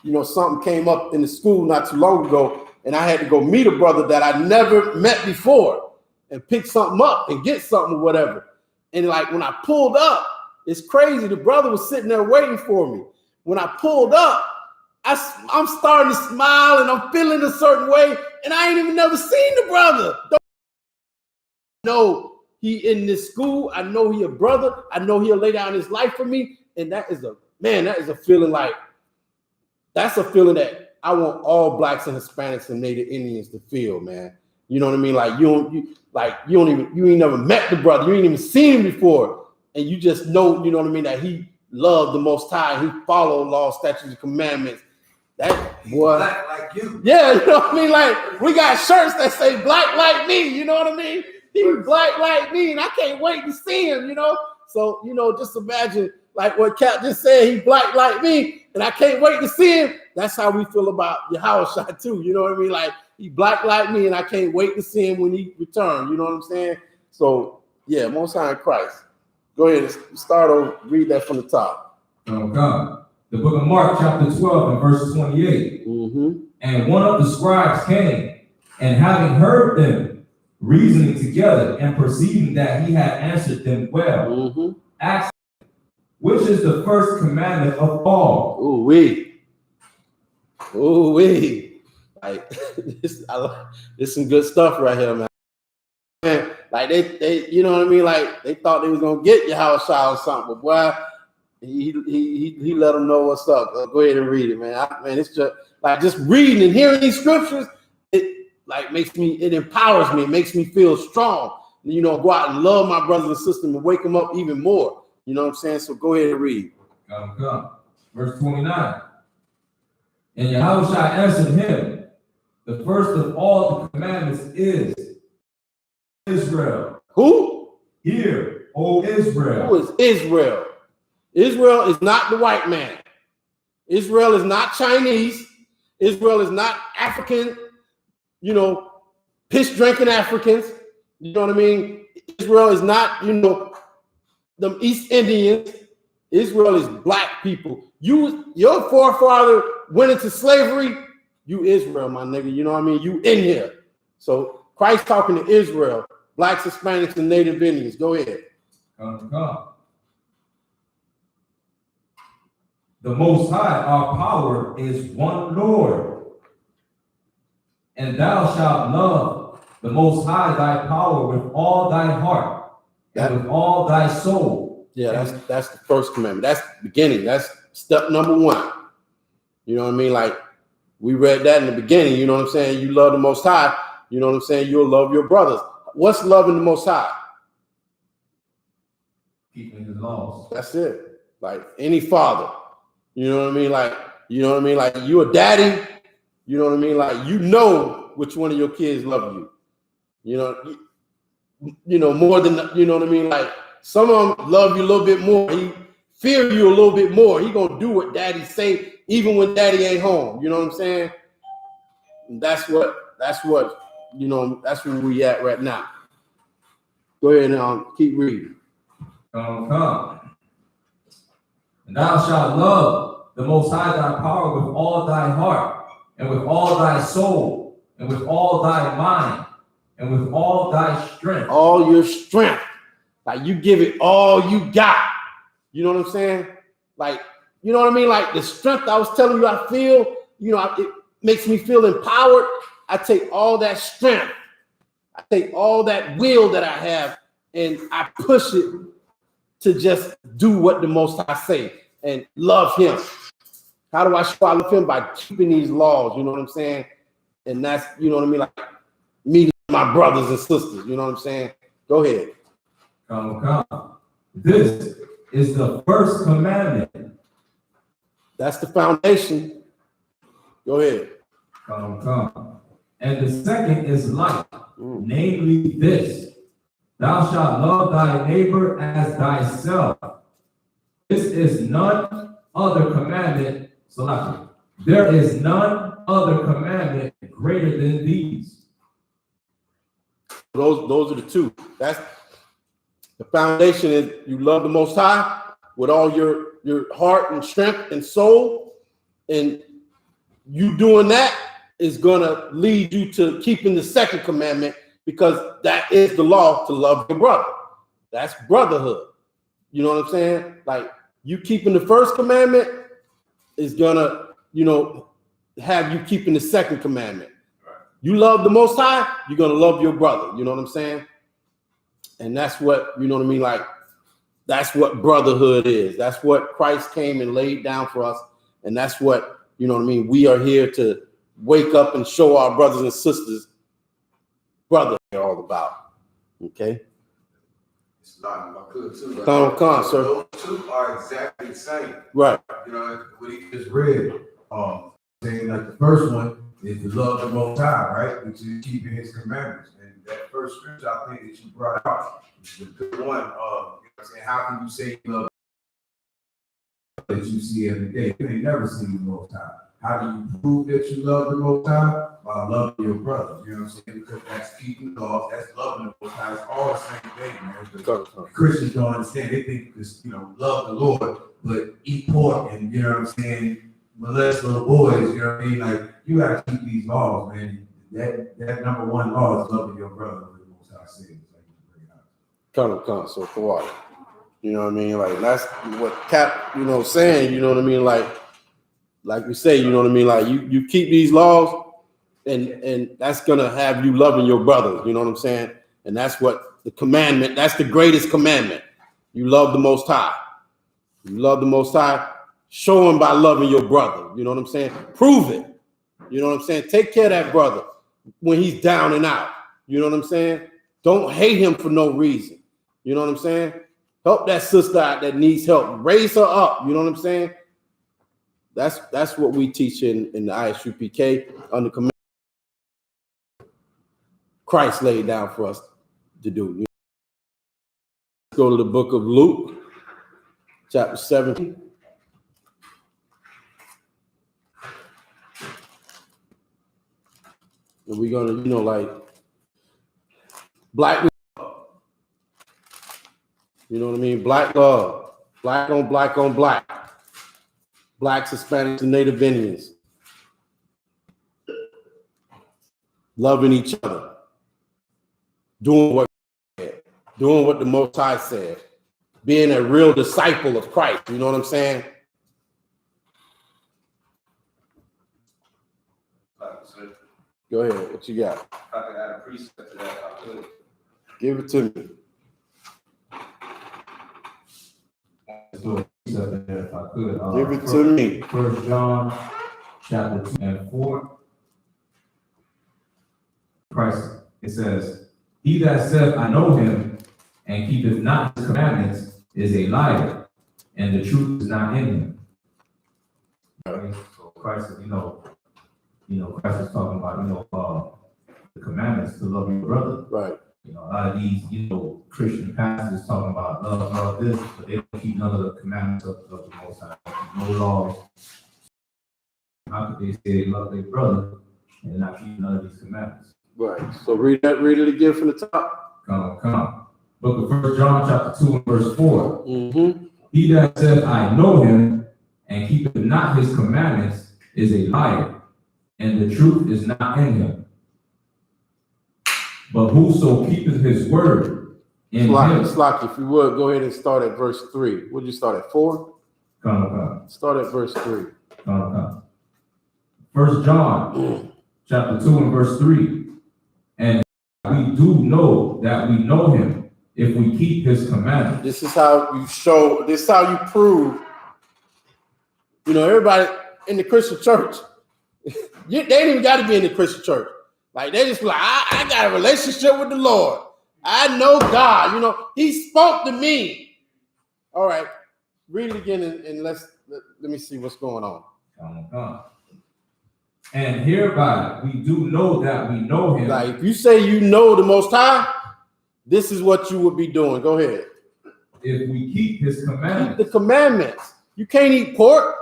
you know, something came up in the school not too long ago, and I had to go meet a brother that I never met before and pick something up and get something or whatever. And like when I pulled up, it's crazy. The brother was sitting there waiting for me. When I pulled up, I'm starting to smile and I'm feeling a certain way, and I ain't even never seen the brother. Don't know he in this school. I know he a brother. I know he'll lay down his life for me, and that is a feeling like, that's a feeling that I want all blacks and Hispanics and Native Indians to feel, man. You know what I mean? Like you ain't never met the brother, you ain't even seen him before, and you just know, you know what I mean, that he loved the Most High, he followed law, statutes, and commandments. That boy, Black like you. yeah, you know what I mean? Like, we got shirts that say black like me, you know what I mean? He's black like me, and I can't wait to see him, you know? So, you know, just imagine, like what Cap just said, he black like me, and I can't wait to see him. That's how we feel about Yahawashi too, you know what I mean? Like, he black like me, and I can't wait to see him when he returns, you know what I'm saying? So, yeah, Most High in Christ. Go ahead and start over, read that from the top. Okay. The book of Mark, chapter 12, and verse 28. And one of the scribes came, and having heard them reasoning together, and perceiving that he had answered them well, asked, which is the first commandment of all? Like, this is some good stuff right here, man. Man, like they, you know what I mean? Like, they thought they was gonna get Yahawashi or something, but boy, he let them know what's up. Go ahead and read it, man. It's just like, just reading and hearing these scriptures, it like it empowers me. It makes me feel strong. You know, go out and love my brothers and sisters and wake them up even more. You know what I'm saying? So go ahead and read. Verse 29. And Yahawashi answered him, the first of all the commandments is Israel. Who? Hear, O Israel. Who is Israel? Israel is not the white man. Israel is not Chinese. Israel is not African, you know, piss drinking Africans. You know what I mean? Israel is not, you know, the East Indians. Israel is black people. Your forefather went into slavery. You Israel, my nigga. You know what I mean? You in here. So Christ talking to Israel, blacks, Hispanics, and Native Indians. Go ahead. The Most High, our power, is one Lord. And thou shalt love the Most High, thy power, with all thy heart and with all thy soul. Yeah, that's the first commandment. That's the beginning. That's step number one. You know what I mean? Like, we read that in the beginning. You know what I'm saying? You love the Most High. You know what I'm saying? You'll love your brothers. What's loving the Most High? Keeping his laws. That's it. Like any father. You know what I mean? Like, you know what I mean? Like, you a daddy. You know what I mean? Like, you know which one of your kids love you. You know, more than, you know what I mean? Like, some of them love you a little bit more. He fear you a little bit more. He gonna do what daddy say, even when daddy ain't home. You know what I'm saying? And that's what, you know, that's where we at right now. Go ahead and keep reading. And thou shalt love the Most High thy power with all thy heart, and with all thy soul, and with all thy mind, and with all thy strength. All your strength. Like, you give it all you got. You know what I'm saying? Like, you know what I mean? Like, the strength I was telling you I feel, you know, it makes me feel empowered. I take all that strength. I take all that will that I have, and I push it to just do what the Most High say and love him. How do I show I love him? By keeping these laws, you know what I'm saying? And that's, you know what I mean? Like, meeting my brothers and sisters, you know what I'm saying? Go ahead. This is the first commandment. That's the foundation. Go ahead. And the second is like, namely this: thou shalt love thy neighbor as thyself. This is none other commandment. There is none other commandment greater than these. Those are the two. That's the foundation. Is you love the Most High with all your heart and strength and soul, and you doing that is gonna lead you to keeping the second commandment, because that is the law, to love your brother. That's brotherhood. You know what I'm saying? Like, you keeping the first commandment is gonna, have you keeping the second commandment. You love the Most High, you're gonna love your brother. You know what I'm saying? And that's what, you know what I mean? Like, that's what brotherhood is. That's what Christ came and laid down for us. And that's what, you know what I mean? We are here to wake up and show our brothers and sisters brotherhood all about. Okay? It's not I could too. Come, sir. Those two are exactly the same. Right. You know, what he just read, saying like the first one is to love the Most High, right? Which is keeping his commandments. And that first scripture I think that you brought out is the good one. You know what I'm saying? How can you say you love that you see every day? You ain't never seen the Most High. How do you prove that you love the Most High? By loving your brother. You know what I'm saying? Because that's keeping laws, that's loving the Most High. It's all the same thing, man. But Christians don't understand. They think it's, love the Lord, but eat pork and, you know what I'm saying, molest little boys. You know what I mean? Like, you gotta keep these laws, man. That number one law is loving your brother. The Most High says. Come, so for water. You know what I mean? Like, that's what Cap, saying, you know what I mean? Like we say, you know what I mean? Like, you keep these laws, and that's gonna have you loving your brother, you know what I'm saying? And that's what the commandment, that's the greatest commandment. You love the Most High. You love the Most High, show him by loving your brother, you know what I'm saying? Prove it. You know what I'm saying? Take care of that brother when he's down and out. You know what I'm saying? Don't hate him for no reason. You know what I'm saying? Help that sister out that needs help. Raise her up. You know what I'm saying? That's what we teach in the I.S.U.P.K. under command. Christ laid down for us to do. Let's go to the book of Luke, chapter 17. And we're gonna, like, black love. You know what I mean? Black love. Black on black on black. Blacks, Hispanics, and Native Indians. Loving each other. Doing what the Most High said. Being a real disciple of Christ. You know what I'm saying? Go ahead. What you got? If I could add a precept to that, I could. Give it to me. If I could, Give it to me. 1 John chapter 2 and 4. Christ, it says, he that saith, I know him, and keepeth not his commandments, is a liar, and the truth is not in him. Okay? So Christ, Christ is talking about, the commandments to love your brother. Right. A lot of these, Christian pastors talking about love this, but they don't keep none of the commandments of the Most High. No laws. How could they say they love their brother and not keep none of these commandments? Right. So read it again from the top. Come. Book of 1 John chapter 2 and verse 4. Mm-hmm. He that said, I know him, and keepeth not his commandments, is a liar, and the truth is not in him. But whoso keepeth his word in him. Slocky, if you would, go ahead and start at verse 3. Would you start at 4? Come. Start at verse 3. Come. 1 John chapter 2 and verse 3. And we do know that we know him if we keep his commandments. This is how you prove, everybody in the Christian church, they ain't even got to be in the Christian church. Like, they just be like, I got a relationship with the Lord. I know God. He spoke to me. All right, read it again and let me see what's going on. Come. And hereby we do know that we know him. Like, if you say you know the Most High, this is what you would be doing. Go ahead. If we keep his commandments. Keep the commandments. You can't eat pork.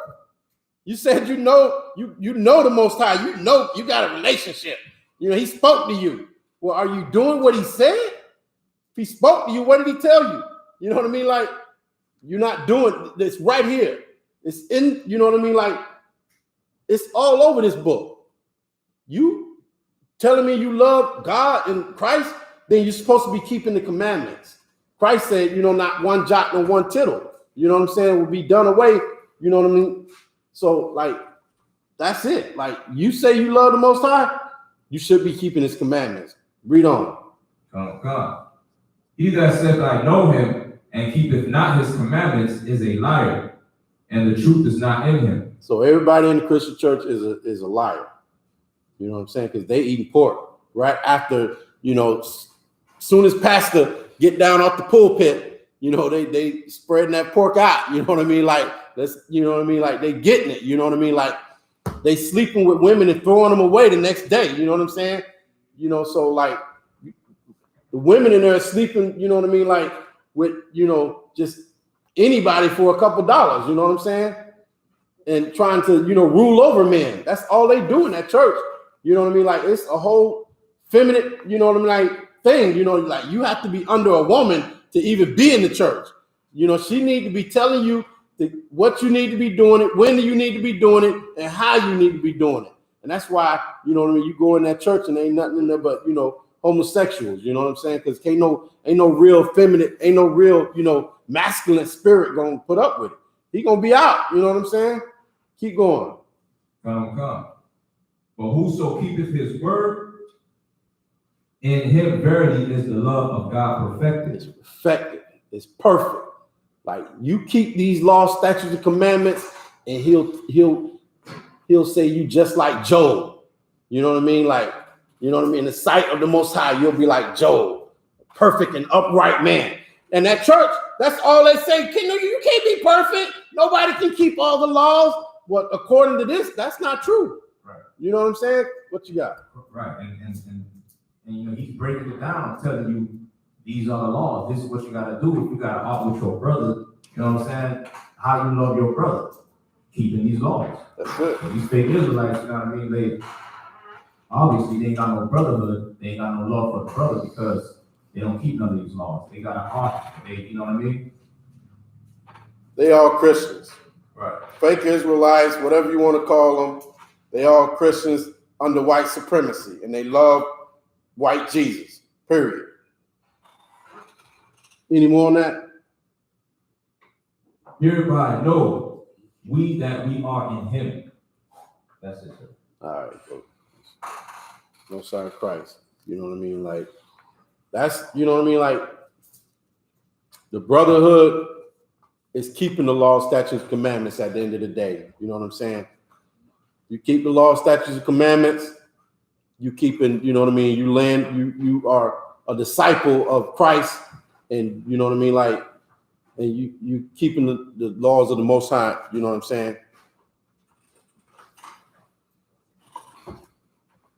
You said you know the Most High. You got a relationship. He spoke to you. Well, are you doing what he said? If he spoke to you, what did he tell you? You know what I mean? Like, you're not doing this right here. It's in, you know what I mean? Like, it's all over this book. You telling me you love God and Christ, then you're supposed to be keeping the commandments. Christ said, you know, not one jot and one tittle. You know what I'm saying? Will be done away. You know what I mean? So like, that's it. Like you say you love the Most High, you should be keeping His commandments. Read on. Come. He that saith, I know him, and keepeth not his commandments, is a liar, and the truth is not in him. So everybody in the Christian church is a liar. You know what I'm saying? Because they eating pork right after, you know, soon as pastor get down off the pulpit, you know, they spreading that pork out. You know what I mean? Like that's, you know what I mean? Like they getting it. You know what I mean? Like they sleeping with women and throwing them away the next day. You know what I'm saying? You know, so like the women in there are sleeping, you know what I mean? Like with, you know, just anybody for a couple dollars. You know what I'm saying? And trying to, you know, rule over men. That's all they do in that church. You know what I mean? Like it's a whole feminine, you know what I mean? Like thing, you know, like you have to be under a woman to even be in the church. You know, she need to be telling you what you need to be doing it, when do you need to be doing it, and how you need to be doing it. And that's why, you know what I mean, you go in that church and ain't nothing in there but, you know, homosexuals, you know what I'm saying? Because ain't no real feminine, ain't no real, you know, masculine spirit gonna put up with it. He gonna be out, you know what I'm saying? Keep going. Come. But whoso keepeth his word, in him verily is the love of God perfected. It's perfected. It's perfect. Like you keep these laws, statutes, and commandments, and he'll say you just like Job. You know what I mean? Like, you know what I mean? In the sight of the Most High, you'll be like Job, perfect and upright man. And that church, that's all they say. You can't be perfect. Nobody can keep all the laws. But according to this, that's not true. Right. You know what I'm saying? What you got? Right. And you know, he's breaking it down, telling you these are the laws. This is what you gotta do if you gotta argue with your brother. You know what I'm saying? How you love your brother, keeping these laws. That's it. And these fake Israelites, you know what I mean? They obviously they ain't got no brotherhood, they ain't got no love for the brother because they don't keep none of these laws. They got a heart, you know what I mean? They all Christians. Right. Fake Israelites, whatever you want to call them, they all Christians under white supremacy, and they love white Jesus, period. Any more on that? Hereby know we that we are in him. That's it, sir. All right, folks. No sign of Christ. You know what I mean? Like, that's, you know what I mean? Like, the brotherhood is keeping the law, statutes, commandments at the end of the day. You know what I'm saying? You keep the law, statutes, and commandments. You keeping, you know what I mean? You are a disciple of Christ, and you know what I mean? Like, and you keeping the laws of the Most High. You know what I'm saying?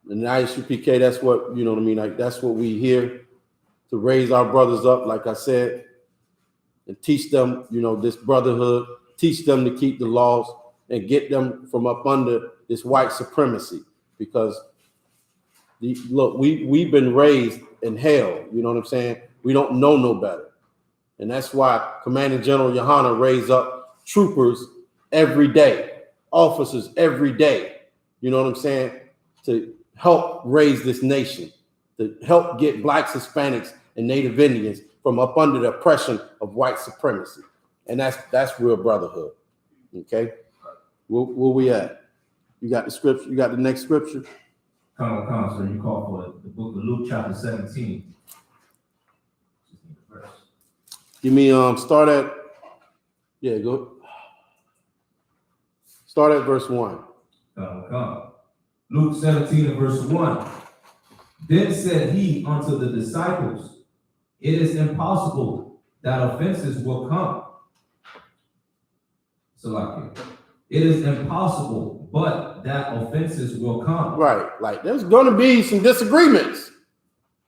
And the I.S.U.P.K, that's what, you know what I mean? Like, that's what we here to raise our brothers up, like I said, and teach them, you know, this brotherhood, teach them to keep the laws and get them from up under this white supremacy. Because look, we've been raised in hell, you know what I'm saying? We don't know no better. And that's why Commanding General Yohanna raised up troopers every day, officers every day, you know what I'm saying? To help raise this nation, to help get blacks, Hispanics, and Native Indians from up under the oppression of white supremacy. And that's real brotherhood. Okay? Where we at? You got the scripture? You got the next scripture? Come, sir. You call for the book of Luke, chapter 17. Give me start at verse 1. Come. Luke 17 and verse 1. Then said he unto the disciples, it is impossible that offenses will come. So it is impossible, but that offenses will come. Right. Like there's gonna be some disagreements.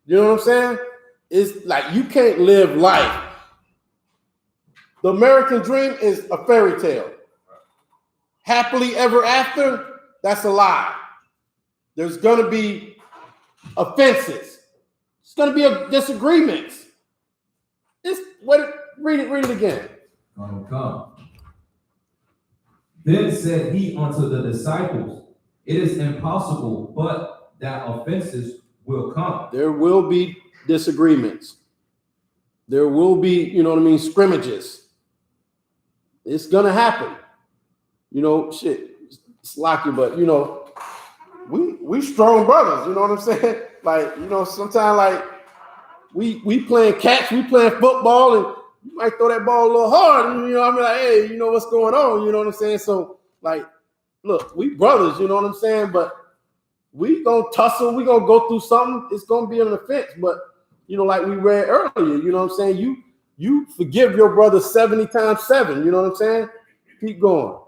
You know what I'm saying? It's like you can't live life. The American dream is a fairy tale. Happily ever after, that's a lie. There's gonna be offenses. It's gonna be disagreements. Read it again. Come. Then said he unto the disciples, it is impossible, but that offenses will come. There will be disagreements. there will be, you know what I mean, scrimmages. It's gonna happen. You know, shit, it's lucky, but you know, we strong brothers, you know what I'm saying? Like, you know, sometimes like we playing catch, we playing football, and you might throw that ball a little hard, and you know, I'm like, hey, you know what's going on, you know what I'm saying? So, like, look, we brothers, you know what I'm saying? But we gonna tussle, we gonna go through something, it's gonna be an offense, but you know, like we read earlier, you know what I'm saying? You forgive your brother 70 times 7, you know what I'm saying? Keep going.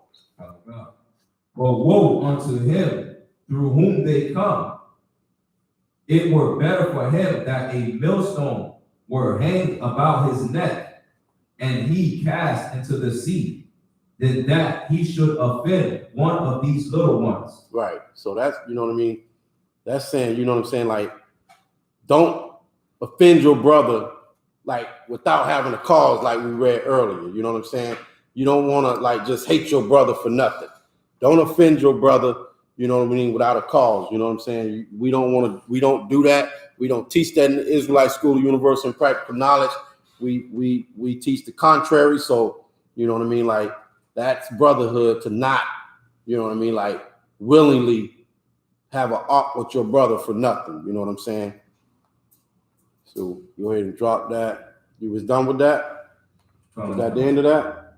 Well, woe unto him through whom they come. It were better for him that a millstone were hanged about his neck, and he cast into the sea, than that he should offend one of these little ones. Right. So that's, you know what I mean? That's saying, you know what I'm saying? Like, don't offend your brother, like, without having a cause, like we read earlier. You know what I'm saying? You don't want to, like, just hate your brother for nothing. Don't offend your brother, you know what I mean, without a cause. You know what I'm saying? We don't do that. We don't teach that in the Israelite School of Universal and Practical Knowledge. We teach the contrary. So, you know what I mean? Like, that's brotherhood, to not, you know what I mean, like, willingly have an arc with your brother for nothing. You know what I'm saying? So go ahead and drop that. You was done with that? Was that the end of that?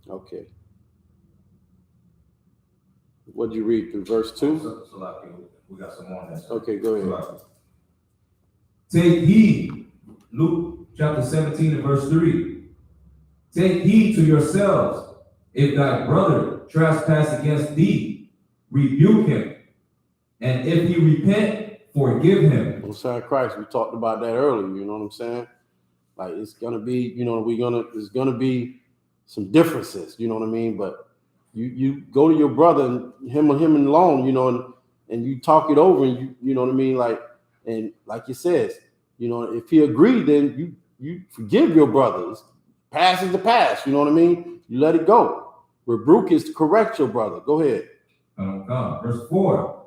Okay. What did you read through verse 2? So we got some more. Okay, go ahead. Take heed, Luke chapter 17 and verse 3. Take heed to yourselves. If thy brother trespass against thee, rebuke him. And if he repent, forgive him. On side of Christ, we talked about that earlier, you know what I'm saying? Like, it's gonna be, you know, there's gonna be some differences, you know what I mean? But you go to your brother and him alone, you know, and you talk it over, and you know what I mean? Like, and like it says, you know, if he agreed, then you forgive your brothers. Past is the past, you know what I mean? You let it go. Rebuke is to correct your brother. Go ahead. Verse 4.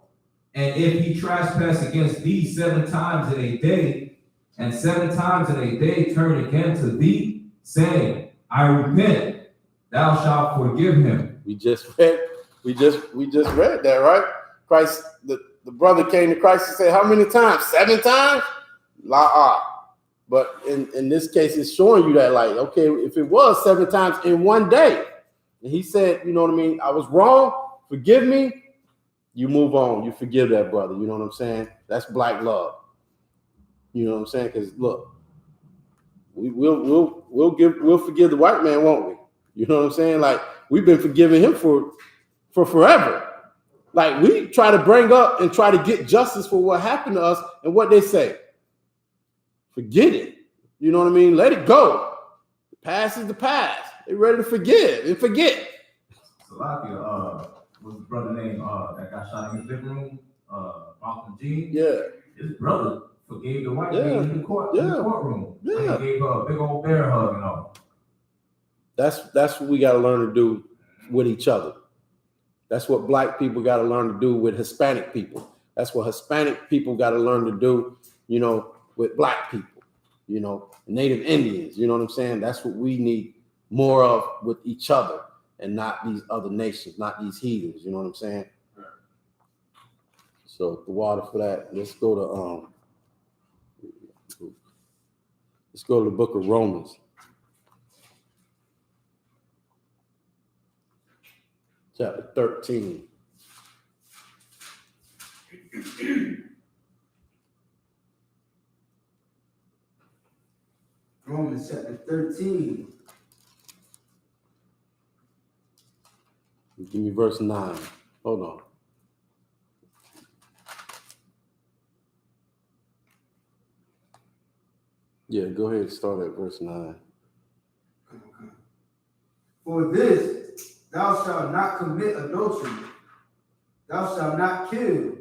And if he trespass against thee 7 times in a day, and 7 times in a day turn again to thee, saying, I repent, thou shalt forgive him. We just read that, right? Christ, the brother came to Christ and said, how many times? 7 times? But in this case, it's showing you that, like, okay, if it was 7 times in one day, and he said, you know what I mean, I was wrong, forgive me, you move on, you forgive that brother, you know what I'm saying? That's black love. You know what I'm saying? Because look, we'll forgive the white man, won't we? You know what I'm saying? Like, we've been forgiving him for forever. Like, we try to bring up and try to get justice for what happened to us, and what they say, forget it. You know what I mean? Let it go. The past is the past. They're ready to forgive and forget. Salakia, was his brother named that got shot in his living room? Malcolm G. Yeah. His brother forgave the white lady in the courtroom. Yeah. He gave her a big old bear hug and all. That's what we got to learn to do with each other. That's what black people got to learn to do with Hispanic people. That's what Hispanic people got to learn to do, you know, with black people, you know, Native Indians, you know what I'm saying? That's what we need more of with each other, and not these other nations, not these heathens, you know what I'm saying? So the water for that, let's go to the book of Romans. Chapter 13. Romans chapter 13. Give me verse 9. Hold on. Yeah, go ahead and start at verse 9. For this, thou shalt not commit adultery. Thou shalt not kill.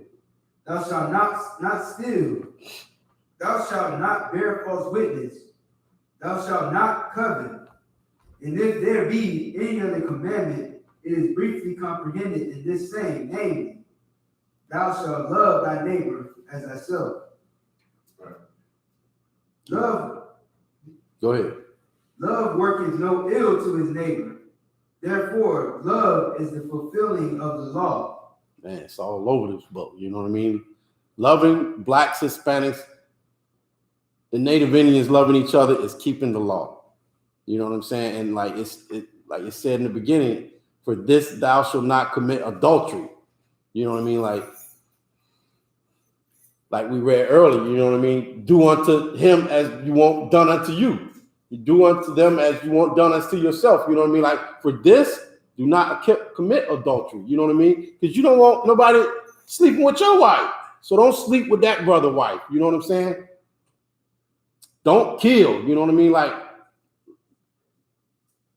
Thou shalt not steal. Thou shalt not bear false witness. Thou shalt not covet. And if there be any other commandment, it is briefly comprehended in this same, namely, thou shalt love thy neighbor as thyself. Love Go ahead. Love worketh no ill to his neighbor. Therefore, love is the fulfilling of the law. Man, it's all over this book. You know what I mean? Loving blacks, Hispanics, the Native Indians loving each other is keeping the law. You know what I'm saying? And like like it said in the beginning, for this thou shalt not commit adultery. You know what I mean? Like we read earlier, you know what I mean? Do unto him as you want done unto you. You do unto them as you want done unto yourself. You know what I mean? Like for this, do not commit adultery. You know what I mean? Because you don't want nobody sleeping with your wife. So don't sleep with that brother wife. You know what I'm saying? Don't kill. You know what I mean? Like,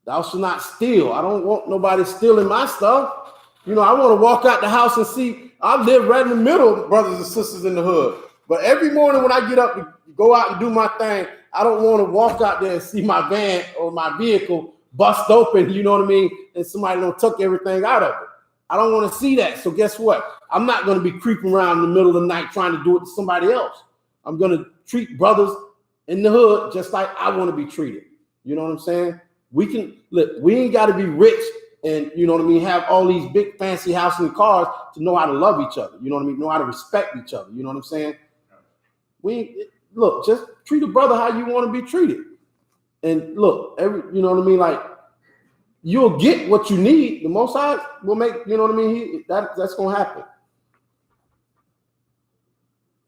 thou shalt not steal. I don't want nobody stealing my stuff. You know, I want to walk out the house and see. I live right in the middle, brothers and sisters in the hood. But every morning when I get up to go out and do my thing, I don't want to walk out there and see my van or my vehicle bust open, you know what I mean? And somebody done took everything out of it. I don't want to see that. So guess what? I'm not going to be creeping around in the middle of the night trying to do it to somebody else. I'm going to treat brothers in the hood just like I want to be treated. You know what I'm saying? We can look, we ain't got to be rich and, you know what I mean, have all these big fancy houses and cars to know how to love each other. You know what I mean? Know how to respect each other. You know what I'm saying? Look, just treat a brother how you want to be treated. And look, you know what I mean? Like, you'll get what you need. The Most High will make, you know what I mean? That's going to happen.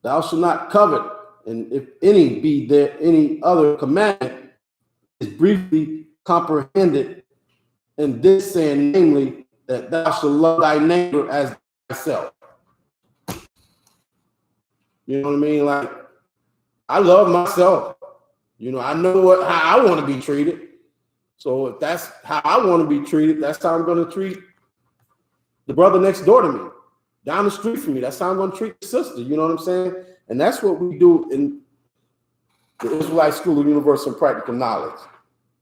Thou shalt not covet. And if any be there, any other commandment is briefly comprehended in this saying, namely, that thou shalt love thy neighbor as thyself. You know what I mean? Like, I love myself. You know, I know how I want to be treated. So if that's how I want to be treated, that's how I'm going to treat the brother next door to me, down the street from me. That's how I'm going to treat the sister. You know what I'm saying? And that's what we do in the Israelite School of Universal and Practical Knowledge.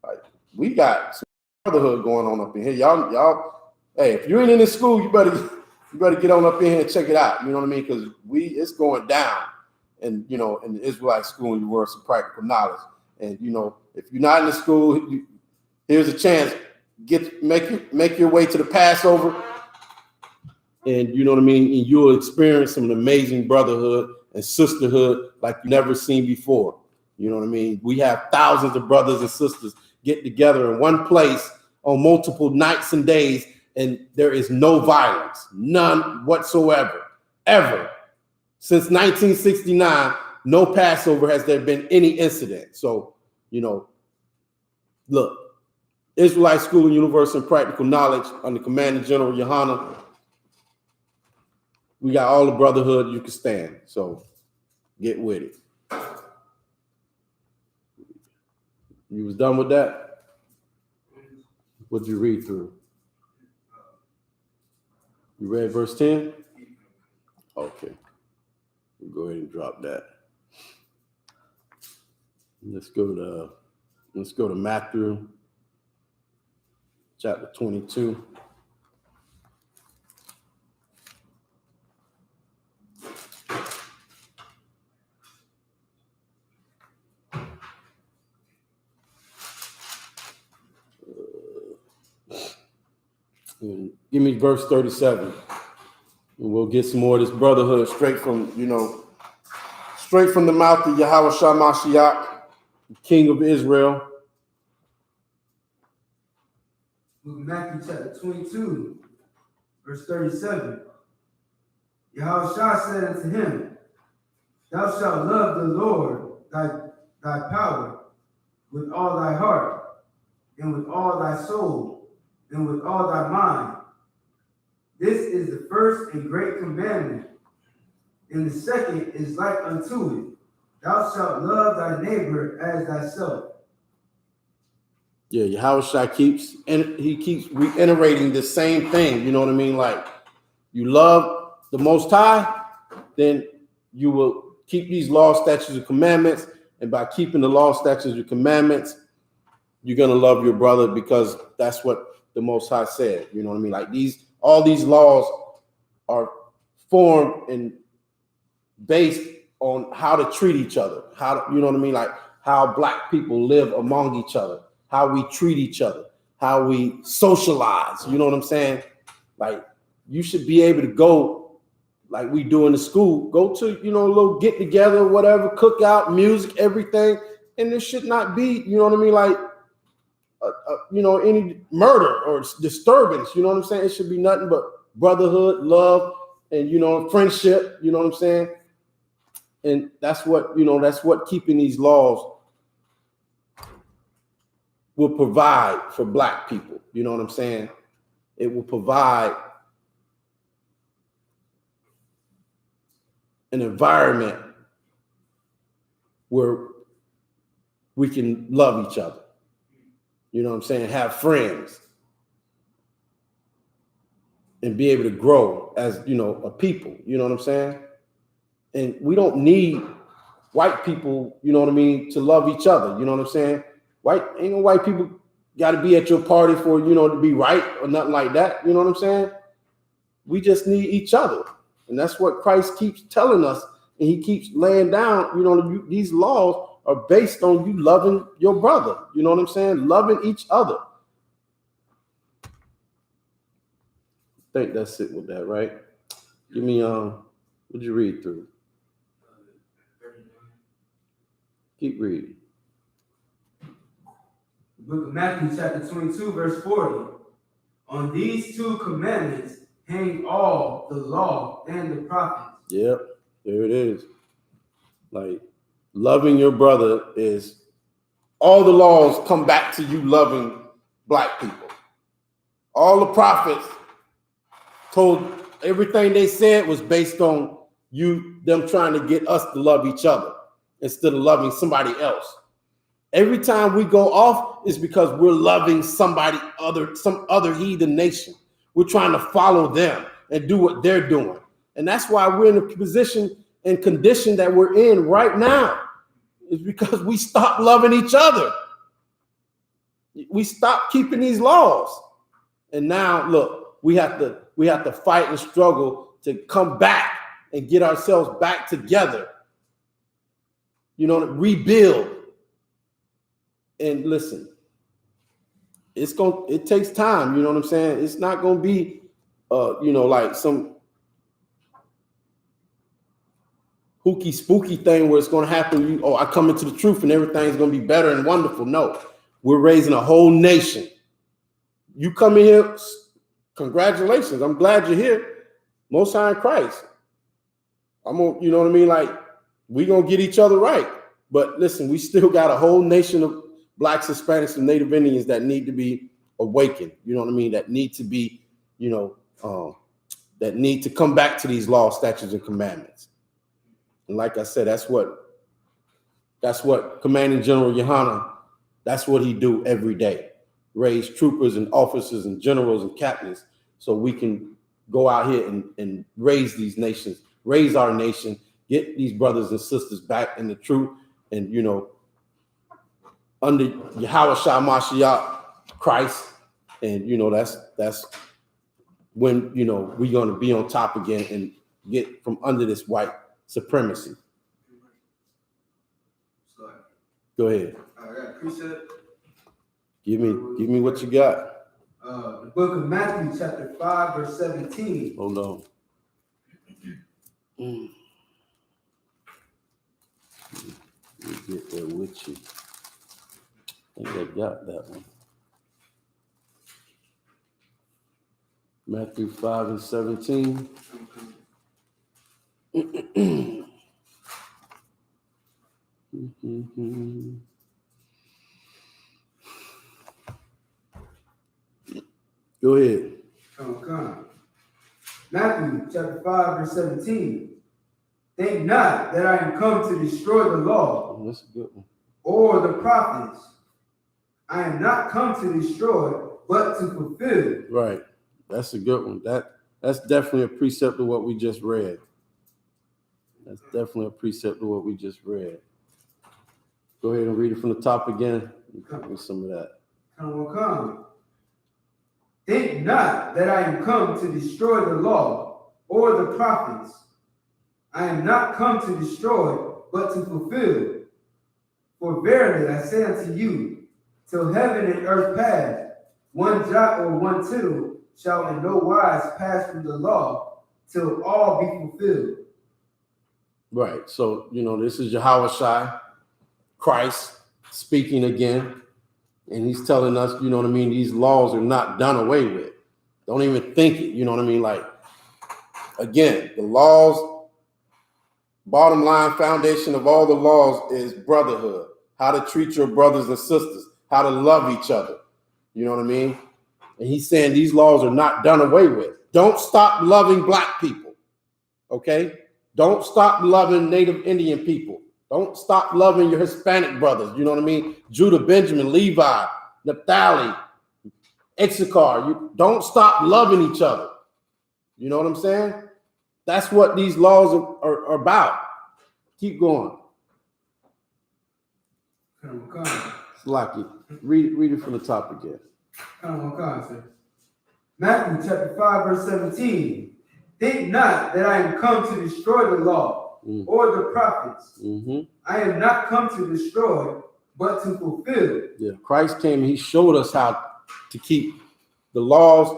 Like, we got some brotherhood going on up in here. Y'all, hey, if you ain't in this school, you better get on up in here and check it out. You know what I mean? Because it's going down. And, you know, in the Israelite School of Universal and Practical Knowledge. And, you know, if you're not in the school, here's a chance. Make your way to the Passover. And, you know what I mean? And you'll experience some amazing brotherhood and sisterhood like you've never seen before. You know what I mean? We have thousands of brothers and sisters get together in one place on multiple nights and days, and there is no violence, none whatsoever, ever. Since 1969, no Passover has there been any incident. So, you know, look, Israelite School of Universal and Practical Knowledge under Commander General Yohanna. We got all the brotherhood you can stand. So get with it. You was done with that? What'd you read through? You read verse 10? Okay. We'll go ahead and drop that. Let's go to Matthew chapter 22. Give me verse 37. And we'll get some more of this brotherhood straight from the mouth of Yahweh Shah Mashiach, King of Israel. Matthew chapter 22, verse 37. Yahweh Shah said unto him, thou shalt love the Lord thy power with all thy heart, and with all thy soul, and with all thy mind. This is the first and great commandment. And the second is like unto it. Thou shalt love thy neighbor as thyself. Yeah, Yahweh Shai keeps reiterating the same thing. You know what I mean? Like, you love the Most High, then you will keep these laws, statutes, and commandments. And by keeping the law, statutes, and commandments, you're gonna love your brother because that's what the Most High said. You know what I mean? Like, all these laws are formed and based on how to treat each other. You know what I mean? Like, how black people live among each other, how we treat each other, how we socialize. You know what I'm saying? Like, you should be able to go, like we do in the school, go to, a little get together, whatever, cookout, music, everything. And there should not be, you know what I mean? Like, any murder or disturbance, you know what I'm saying? It should be nothing but brotherhood, love, and, friendship, you know what I'm saying? And that's what keeping these laws will provide for black people. You know what I'm saying? It will provide an environment where we can love each other. You know what I'm saying? Have friends and be able to grow as, a people. You know what I'm saying? And we don't need white people, you know what I mean, to love each other. You know what I'm saying? Ain't no white people got to be at your party for, to be right or nothing like that. You know what I'm saying? We just need each other. And that's what Christ keeps telling us. And he keeps laying down, these laws are based on you loving your brother. You know what I'm saying? Loving each other. I think that's it with that, right? Give me, what'd you read through? Keep reading. The book of Matthew, chapter 22, verse 40. On these two commandments hang all the law and the prophets. Yep, there it is. Like, loving your brother is, all the laws come back to you loving black people. All the prophets told, everything they said was based on them trying to get us to love each other instead of loving somebody else. Every time we go off is because we're loving some other heathen nation. We're trying to follow them and do what they're doing. And that's why we're in the position and condition that we're in right now. It's because we stopped loving each other. We stopped keeping these laws. And now, look, we have to fight and struggle to come back and get ourselves back together. Rebuild. And listen, it takes time, you know what I'm saying? It's not going to be, like some hooky spooky thing where it's going to happen. I come into the truth and everything's going to be better and wonderful. No, we're raising a whole nation. You come in here, congratulations. I'm glad you're here. Most High in Christ. I'm going to, you know what I mean? Like, we're going to get each other right. But listen, we still got a whole nation of Blacks, Hispanics, and Native Indians that need to be awakened. You know what I mean? That need to be, that need to come back to these laws, statutes, and commandments. And like I said, that's what Commanding General Yahanna, that's what he do every day. Raise troopers and officers and generals and captains so we can go out here and raise these nations, raise our nation, get these brothers and sisters back in the truth and, under Yahweh Shah Mashiach, Christ. And, that's when, we're going to be on top again and get from under this white supremacy. Go ahead. I got a precept. Give me what you got. The book of Matthew, chapter 5, verse 17. Hold on. Let me get there with you. I think I got that one. Matthew 5 and 17. Go ahead. Come. Matthew chapter 5, verse 17. Think not that I am come to destroy the law. Oh, that's a good one. Or the prophets. I am not come to destroy, but to fulfill. Right. That's a good one. That's definitely a precept of what we just read. That's definitely a precept of what we just read. Go ahead and read it from the top again. Give me some of that. Come. Think not that I am come to destroy the law or the prophets. I am not come to destroy, but to fulfill. For verily I say unto you, till heaven and earth pass, one jot or one tittle shall in no wise pass from the law, till all be fulfilled. Right. So, this is Yahweh Christ speaking again. And he's telling us, these laws are not done away with. Don't even think it, Like, again, the laws, bottom line foundation of all the laws is brotherhood. How to treat your brothers and sisters, how to love each other. You know what I mean? And he's saying these laws are not done away with. Don't stop loving black people. Okay? Don't stop loving Native Indian people. Don't stop loving your Hispanic brothers. You know what I mean? Judah, Benjamin, Levi, Naphtali, Issachar. You don't stop loving each other. You know what I'm saying? That's what these laws are about. Keep going. Lucky. Read it from the top again. Matthew chapter 5, verse 17. Think not that I am come to destroy the law or the prophets. I am not come to destroy, but to fulfill. Yeah, Christ came and he showed us how to keep the laws,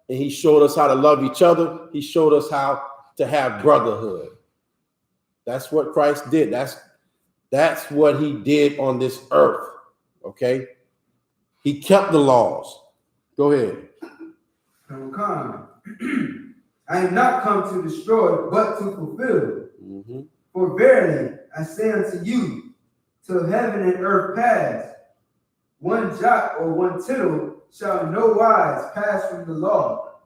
and he showed us how to love each other. He showed us how to have brotherhood. That's what Christ did. That's what he did on this earth. Okay? He kept the laws. Go ahead. I am not come to destroy, but to fulfill. For verily I say unto you, till heaven and earth pass, one jot or one tittle shall in no wise pass from the law,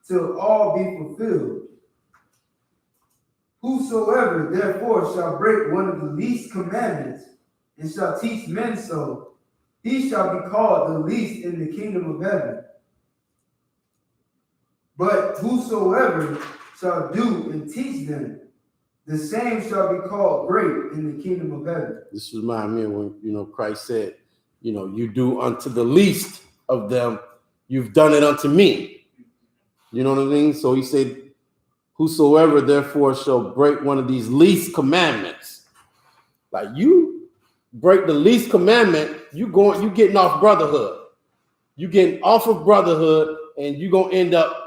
till all be fulfilled. Whosoever therefore shall break one of the least commandments and shall teach men so, he shall be called the least in the kingdom of heaven. But whosoever shall do and teach them, the same shall be called great in the kingdom of heaven. This reminds me of when, Christ said, you do unto the least of them, you've done it unto me. You know what I mean? So he said, whosoever therefore shall break one of these least commandments, like you break the least commandment, you getting off brotherhood. You getting off of brotherhood, and you're going to end up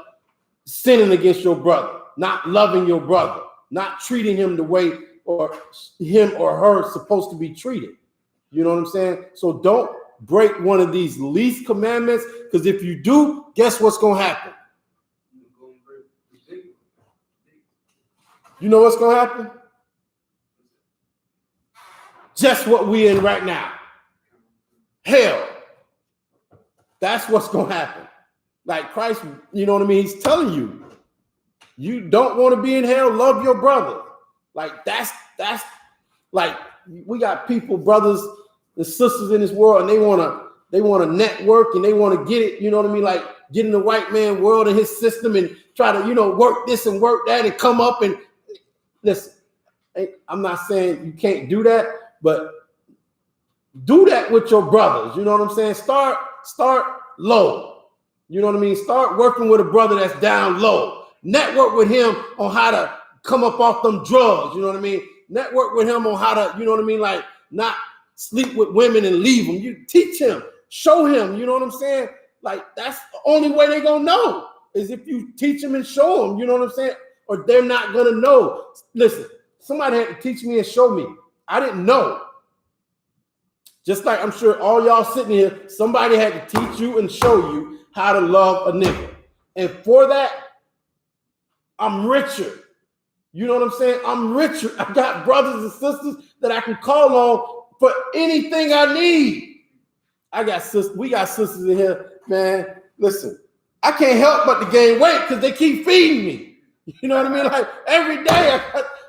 sinning against your brother, not loving your brother, not treating him the way or him or her is supposed to be treated. You know what I'm saying? So don't break one of these least commandments, because if you do, guess what's going to happen? You know what's going to happen? Just what we're in right now. Hell. That's what's going to happen. Like Christ, you know what I mean? He's telling you, you don't want to be in hell, love your brother. Like that's like we got people, brothers and sisters in this world, and they want to network and they want to get it, you know what I mean? Like get in the white man world and his system and try to, work this and work that and come up and listen. I'm not saying you can't do that, but do that with your brothers. You know what I'm saying? Start low. You know what I mean? Start working with a brother that's down low. Network with him on how to come up off them drugs. You know what I mean? Network with him on how to, you know what I mean? Like not sleep with women and leave them. You teach him, show him. You know what I'm saying? Like that's the only way they're going to know is if you teach them and show them. You know what I'm saying? Or they're not going to know. Listen, somebody had to teach me and show me. I didn't know. Just like I'm sure all y'all sitting here, somebody had to teach you and show you how to love a nigga. And for that, I'm richer. You know what I'm saying? I'm richer. I got brothers and sisters that I can call on for anything I need. We got sisters in here, man. Listen, I can't help but to gain weight because they keep feeding me. You know what I mean? Like every day,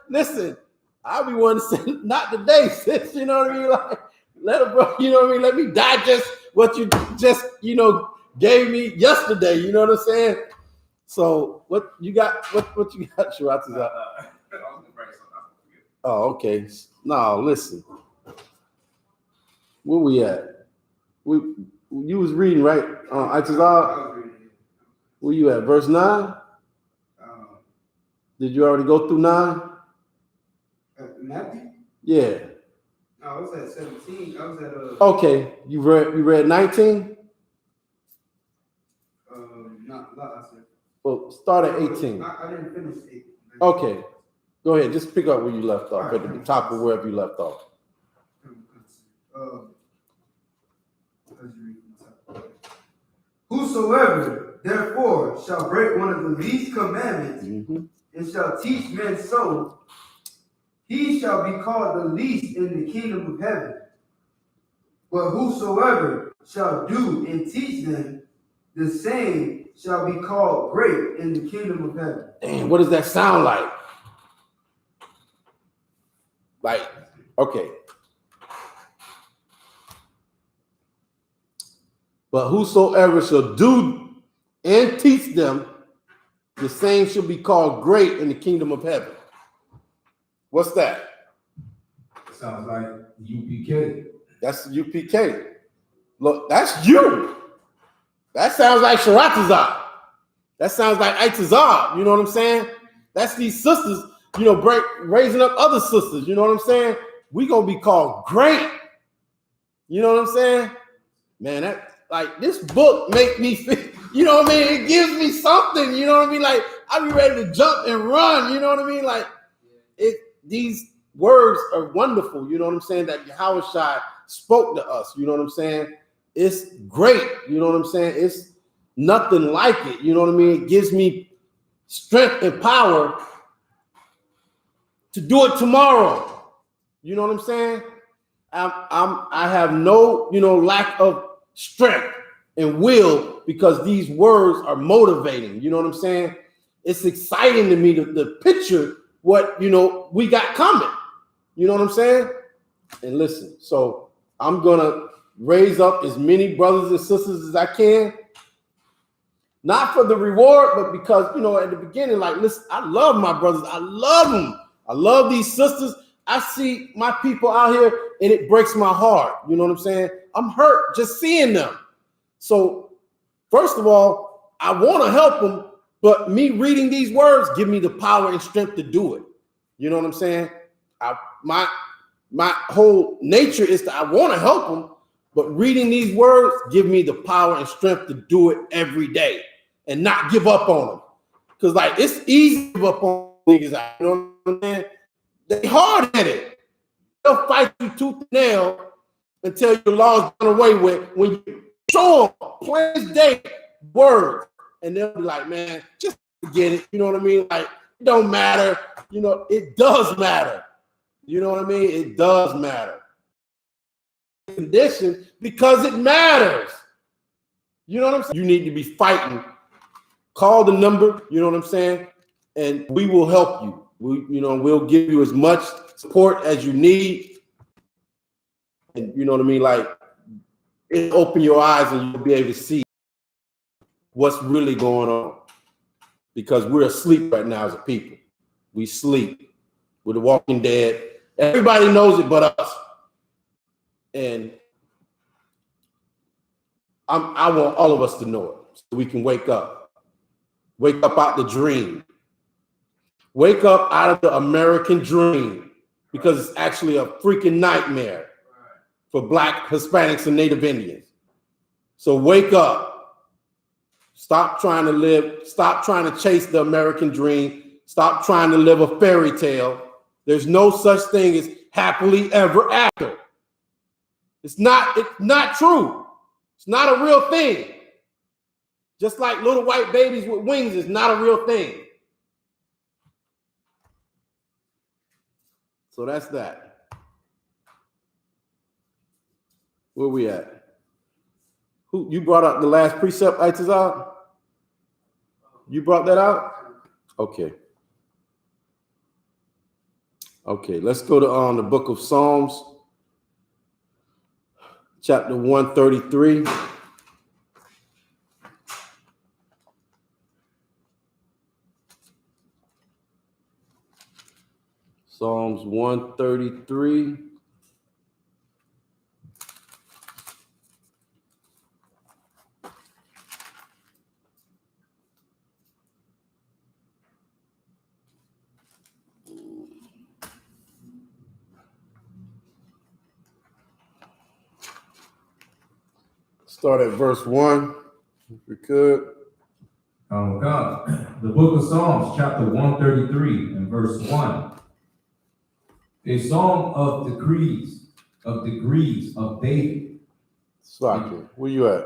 listen, I'll be one to say, not today, sis. You know what I mean? Like, let a bro, you know what I mean? Let me digest what you just, gave me yesterday. You know what I'm saying? So what you got? What you got, Shiratazar? Oh, okay. No, listen. Where we at? You was reading, right? Itazar? Where you at? Verse 9? Did you already go through 9? Matthew? Yeah. Oh, I was at 17. I was at Okay, you read 19? not last. Well, start at 18. I didn't finish 8. Okay, go ahead. Just pick up where you left off, at the top of wherever you left off. Whosoever therefore shall break one of the least commandments and shall teach men so, he shall be called the least in the kingdom of heaven. But whosoever shall do and teach them, the same shall be called great in the kingdom of heaven. Damn, what does that sound like? Like, okay. But whosoever shall do and teach them, the same shall be called great in the kingdom of heaven. What's that? Sounds like UPK. That's UPK. Look, that's you. That sounds like Sharatazar. That sounds like Itazar. You know what I'm saying? That's these sisters, you know, raising up other sisters. You know what I'm saying? We gonna be called great. You know what I'm saying? Man, that like this book make me feel, you know what I mean? It gives me something, you know what I mean? Like I be ready to jump and run, you know what I mean? Like these words are wonderful, you know what I'm saying? That Yahushua spoke to us, you know what I'm saying? It's great, you know what I'm saying? It's nothing like it, you know what I mean? It gives me strength and power to do it tomorrow. You know what I'm saying? I have no, you know, lack of strength and will because these words are motivating. You know what I'm saying? It's exciting to me to picture what, you know, we got coming. You know what I'm saying? And listen, so I'm going to raise up as many brothers and sisters as I can. Not for the reward, but because, you know, at the beginning, like, listen, I love my brothers. I love them. I love these sisters. I see my people out here and it breaks my heart. You know what I'm saying? I'm hurt just seeing them. So first of all, I want to help them, but me reading these words give me the power and strength to do it. You know what I'm saying? My whole nature is that I want to help them, but reading these words give me the power and strength to do it every day and not give up on them. Because like it's easy to give up on niggas. You know what I'm saying? They hard at it. They'll fight you tooth and nail until your law's done away with. When you show them plain as day words, and they'll be like, man, just forget it. You know what I mean? Like, it don't matter. You know, it does matter. You know what I mean? It does matter. Condition because it matters. You know what I'm saying? You need to be fighting. Call the number, you know what I'm saying? And we will help you. We'll give you as much support as you need. And you know what I mean? Like, it'll open your eyes and you'll be able to see what's really going on. Because we're asleep right now as a people. We sleep. We're the walking dead. Everybody knows it but us. And I want all of us to know it so we can wake up. Wake up out the dream. Wake up out of the American dream because it's actually a freaking nightmare for Black, Hispanics, and Native Indians. So wake up. Stop trying to live. Stop trying to chase the American dream. Stop trying to live a fairy tale. There's no such thing as happily ever after. It's not true. It's not a real thing. Just like little white babies with wings is not a real thing. So that's that. Where we at? Who you brought up the last precept, Itazal? You brought that out? Okay. Okay, let's go to the book of Psalms, chapter 133. Psalms 133. start at verse 1, if we could. Oh God. The book of Psalms, chapter 133 and verse 1. A song of degrees of David. Slacker, where you at?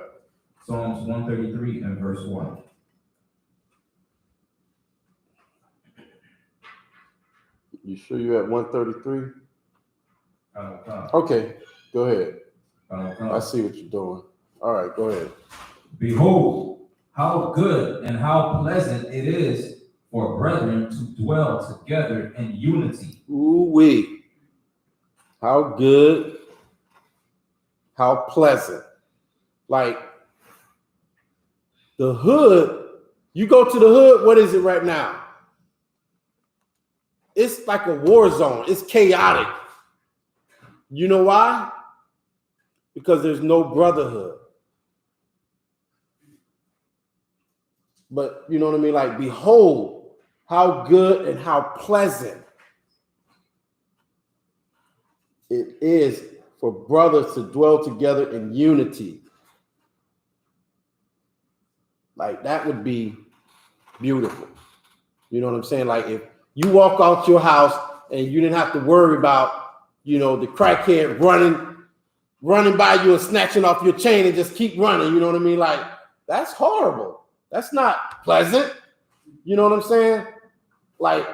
Psalms 133 and verse 1. You sure you're at 133? Oh God. Okay, go ahead. Oh God. I see what you're doing. All right, go ahead. Behold, how good and how pleasant it is for brethren to dwell together in unity. Ooh-wee. How good, how pleasant. Like the hood, you go to the hood, what is it right now? It's like a war zone. It's chaotic. You know why? Because there's no brotherhood. But you know what I mean? Like, behold, how good and how pleasant it is for brothers to dwell together in unity. Like, that would be beautiful. You know what I'm saying? Like, if you walk out your house and you didn't have to worry about, you know, the crackhead running by you and snatching off your chain and just keep running, you know what I mean? Like, that's horrible. That's not pleasant. You know what I'm saying? Like,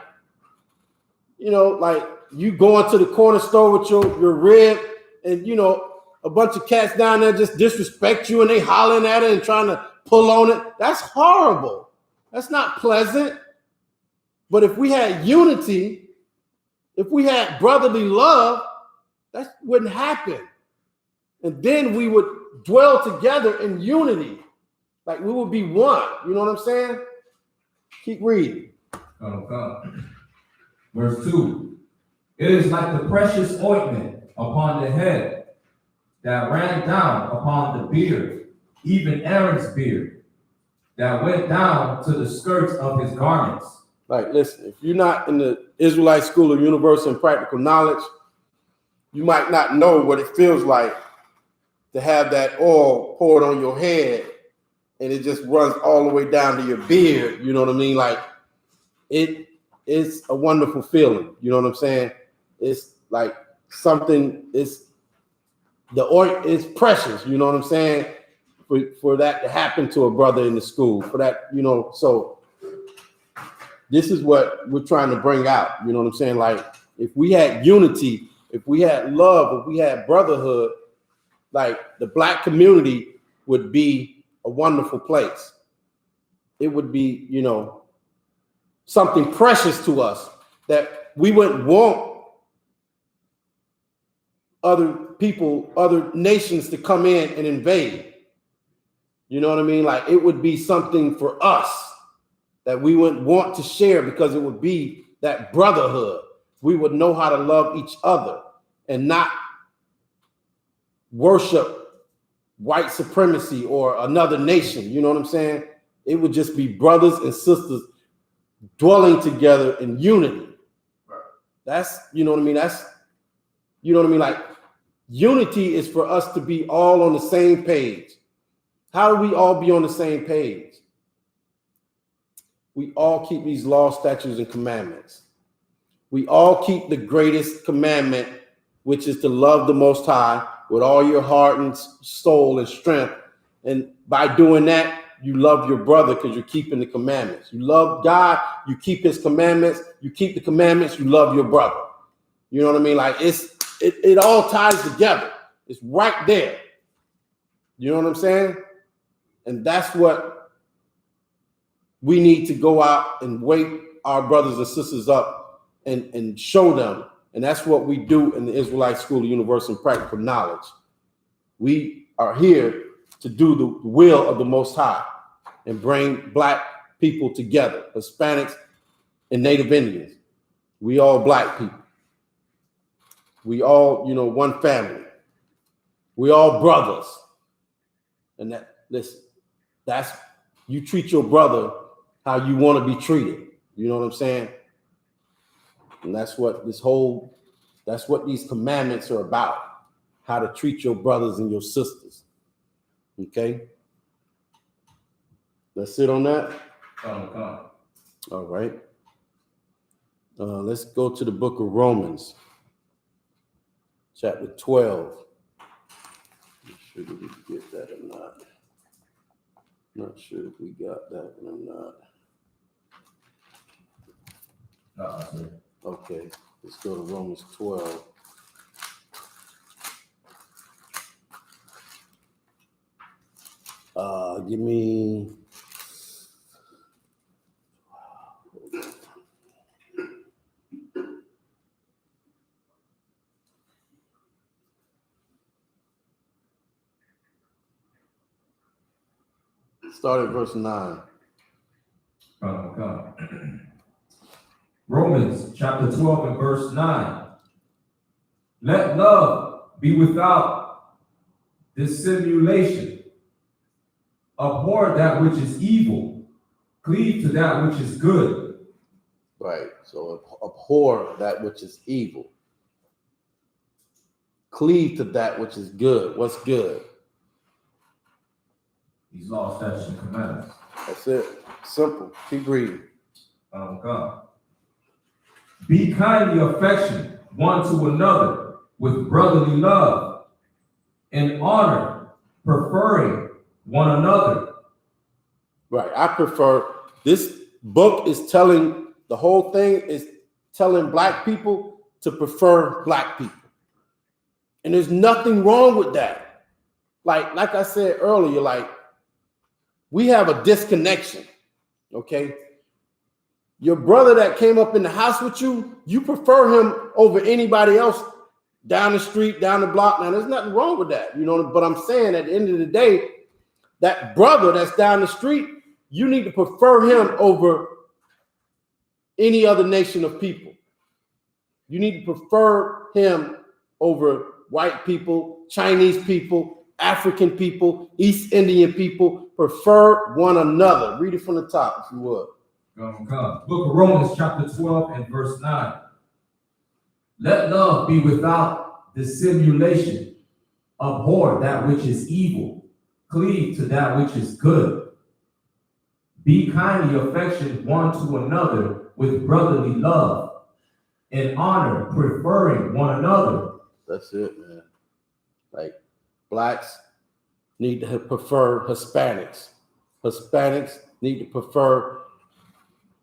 you know, like you go into the corner store with your rib and, you know, a bunch of cats down there just disrespect you and they hollering at it and trying to pull on it. That's horrible. That's not pleasant. But if we had unity, if we had brotherly love, that wouldn't happen. And then we would dwell together in unity. Like we would be one. You know what I'm saying? Keep reading. Oh God. Verse 2. It is like the precious ointment upon the head that ran down upon the beard, even Aaron's beard, that went down to the skirts of his garments. Like, listen, if you're not in the Israelite School of Universal and Practical Knowledge, you might not know what it feels like to have that oil poured on your head and it just runs all the way down to your beard. You know what I mean? Like, it is a wonderful feeling. You know what I'm saying? It's like something, the oil is precious. You know what I'm saying? For that to happen to a brother in the school, for that, you know, so this is what we're trying to bring out. You know what I'm saying? Like, if we had unity, if we had love, if we had brotherhood, like the Black community would be a wonderful place. It would be, you know, something precious to us that we wouldn't want other people, other nations to come in and invade. You know what I mean? Like, it would be something for us that we wouldn't want to share because it would be that brotherhood. We would know how to love each other and not worship white supremacy or another nation. You know what I'm saying? It would just be brothers and sisters dwelling together in unity. That's, you know what I mean? That's, you know what I mean? Like, unity is for us to be all on the same page. How do we all be on the same page? We all keep these laws, statutes, and commandments. We all keep the greatest commandment, which is to love the Most High with all your heart and soul and strength. And by doing that, you love your brother because you're keeping the commandments. You love God, you keep his commandments. You keep the commandments, you love your brother. You know what I mean? Like, it all ties together. It's right there. You know what I'm saying? And that's what we need to go out and wake our brothers and sisters up and show them. And that's what we do in the Israelite School of Universal and Practical Knowledge. We are here to do the will of the Most High and bring Black people together, Hispanics and Native Indians. We all Black people. We all, you know, one family. We all brothers. And that, listen, that's, you treat your brother how you want to be treated. You know what I'm saying? And that's what that's what these commandments are about. How to treat your brothers and your sisters. Okay. That's it on that. Come. All right. Let's go to the book of Romans, chapter 12. Not sure if we get that or not. Not sure if we got that one or not. Sir. Okay, let's go to Romans 12. Give me. Start at verse 9. Come. Romans chapter 12 and verse 9. Let love be without dissimulation. Abhor that which is evil. Cleave to that which is good. Right. So abhor that which is evil. Cleave to that which is good. What's good? These laws, statutes, and commandments. That's it. Simple. Keep reading. Come. Be kindly affectionate one to another with brotherly love and honor, preferring one another. Right. I prefer, this book is telling, the whole thing is telling black people to prefer black people. And there's nothing wrong with that. Like I said earlier, like, we have a disconnection. Okay. Your brother that came up in the house with you, you prefer him over anybody else down the street, down the block. Now, there's nothing wrong with that, you know, but I'm saying at the end of the day, that brother that's down the street, you need to prefer him over any other nation of people. You need to prefer him over white people, Chinese people, African people, East Indian people. Prefer one another. Read it from the top, if you would. Come. Book of Romans chapter 12 and verse 9. Let love be without dissimulation. Abhor that which is evil. Cleave to that which is good. Be kindly affectionate one to another with brotherly love and honor, preferring one another. That's it, man. Like, blacks need to prefer Hispanics. Hispanics need to prefer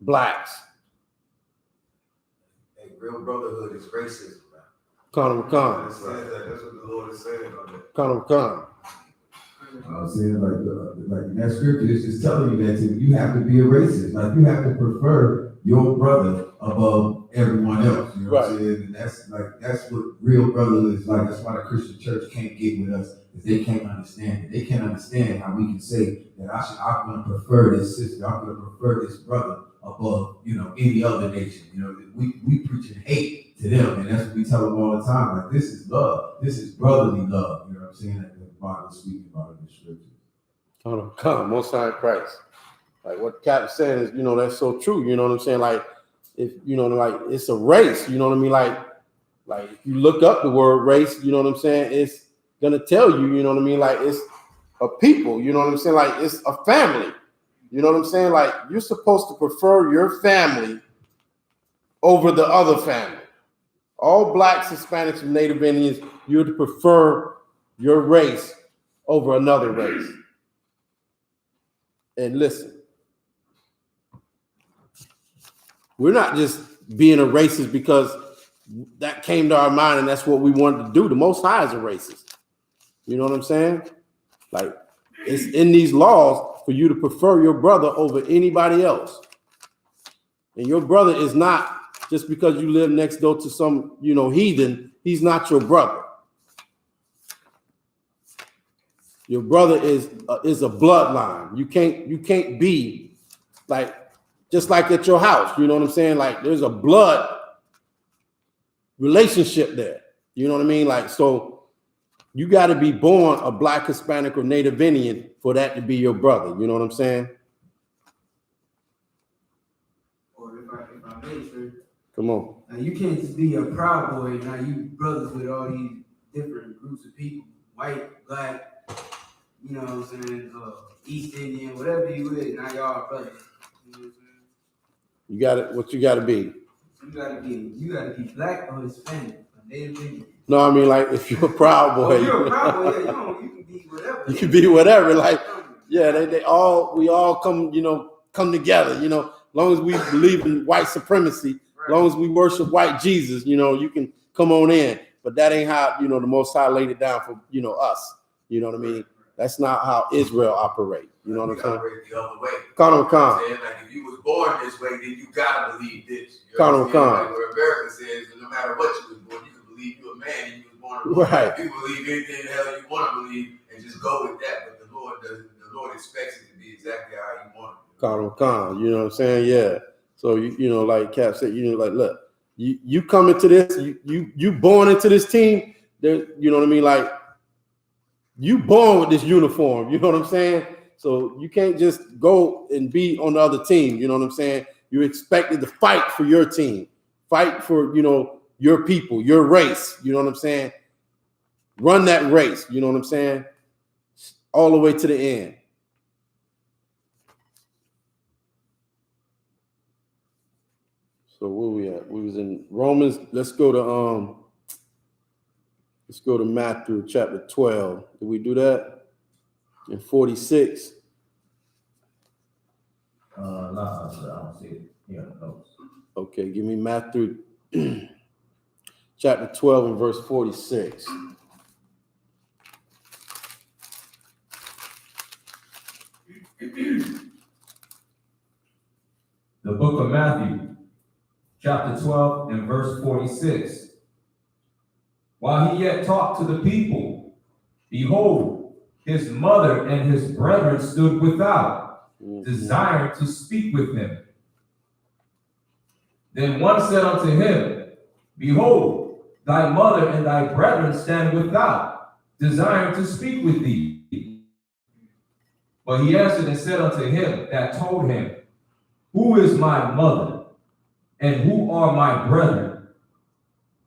blacks. Hey, real brotherhood is racism, man. Come. That's what the Lord is saying on that. Come. I'm saying like in that scripture, it's just telling you that you have to be a racist. Like, you have to prefer your brother above everyone else. You know what I'm saying? And that's what real brotherhood is like. That's why the Christian church can't get with us, because they can't understand it. They can't understand how we can say that I'm going to prefer this sister, I'm going to prefer this brother above, you know, any other nation. You know, we preaching hate to them, and that's what we tell them all the time. Like, this is love. This is brotherly love. You know what I'm saying? That the Bible is speaking about in the scripture. Come, Most High Christ. Like what Cap's saying is, you know, that's so true. You know what I'm saying? Like, if you know, like, it's a race. You know what I mean? Like if you look up the word race, you know what I'm saying? It's gonna tell you. You know what I mean? Like, it's a people. You know what I'm saying? Like, it's a family. You know what I'm saying? Like, you're supposed to prefer your family over the other family. All blacks, Hispanics, and Native Indians, you're to prefer your race over another race. And listen, we're not just being a racist because that came to our mind and that's what we wanted to do. The Most High is a racist. You know what I'm saying? Like, it's in these laws for you to prefer your brother over anybody else. And your brother is not, just because you live next door to some, you know, heathen, he's not your brother. Your brother is a bloodline. You can't be like, just like at your house. You know what I'm saying? Like, there's a blood relationship there. You know what I mean? Like, so you got to be born a black, Hispanic, or Native Indian for that to be your brother. You know what I'm saying? Or if I may, sir. Come on. Now, you can't just be a proud boy. Now you brothers with all these different groups of people, white, black, you know what I'm saying, East Indian, whatever you is, now y'all are brothers. You know what I'm saying? You got it. What you got to be? You gotta be black or Hispanic, a Native Indian. No, I mean like if you're a proud boy. Oh, you're a proud boy. Yeah, you can be whatever. You can be whatever. Like yeah, we all come together. You know, as long as we believe in white supremacy, as long as we worship white Jesus, you can come on in. But that ain't how the Most High laid it down for us. You know what I mean? That's not how Israel operate. You know what I'm saying? Operate the other way. Con. Like if you was born this way, then you gotta believe this. Con. Like where America says, no matter what you was born, you can believe you're a man and you was born a woman. Right. You believe anything the hell you want to believe and just go with that. But the Lord doesn't. The Lord expects it to be exactly how you want it. Con. You know what I'm saying? Yeah. So like Cap said, like look, you come into this, you born into this team. There, you know what I mean? Like you born with this uniform. You know what I'm saying? So you can't just go and be on the other team. You know what I'm saying? You're expected to fight for your team, fight for your people, your race. You know what I'm saying? Run that race. You know what I'm saying? All the way to the end. So where we at? We was in Romans. Let's go to Matthew chapter 12. Did we do that? In 46. No, I don't see it. Yeah, no. Okay, give me Matthew chapter 12 and verse 46. The book of Matthew, chapter 12 and verse 46. While he yet talked to the people, behold, his mother and his brethren stood without, desiring to speak with him. Then one said unto him, behold, thy mother and thy brethren stand without, desiring to speak with thee. But he answered and said unto him that told him, who is my mother, and who are my brethren?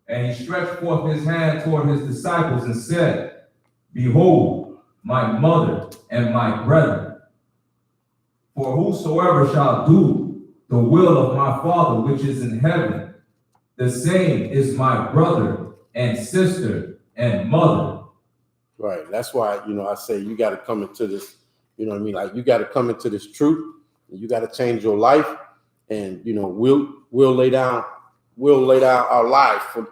And he stretched forth his hand toward his disciples and said, behold, my mother and my brethren. For whosoever shall do the will of my Father which is in heaven, the same is my brother and sister and mother. Right. That's why, I say you got to come into this, you know what I mean? Like you got to come into this truth. And you got to change your life. And, we'll lay down our life for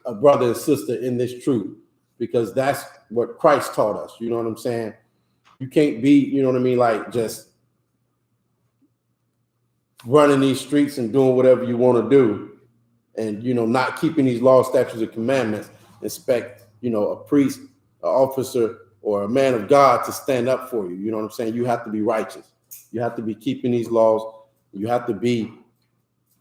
a brother and sister in this truth, because that's what Christ taught us. You know what I'm saying? You can't be, you know what I mean? Like just running these streets and doing whatever you want to do and, not keeping these laws, statutes, and commandments, expect, a priest, an officer, or a man of God to stand up for you. You know what I'm saying? You have to be righteous. You have to be keeping these laws. You have to be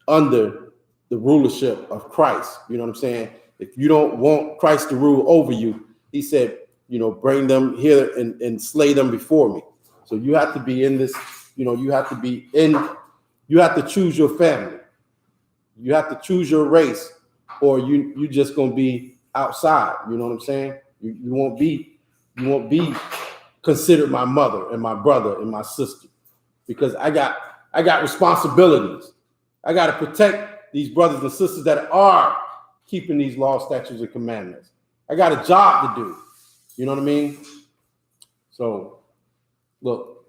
under the rulership of Christ. You know what I'm saying? If you don't want Christ to rule over you, he said, bring them here and slay them before me. So you have to be in this, you have to choose your family. You have to choose your race, or you just going to be outside. You know what I'm saying? You won't be considered my mother and my brother and my sister, because I got responsibilities. I got to protect these brothers and sisters that are keeping these laws, statutes, and commandments. I got a job to do. You know what I mean? So, look,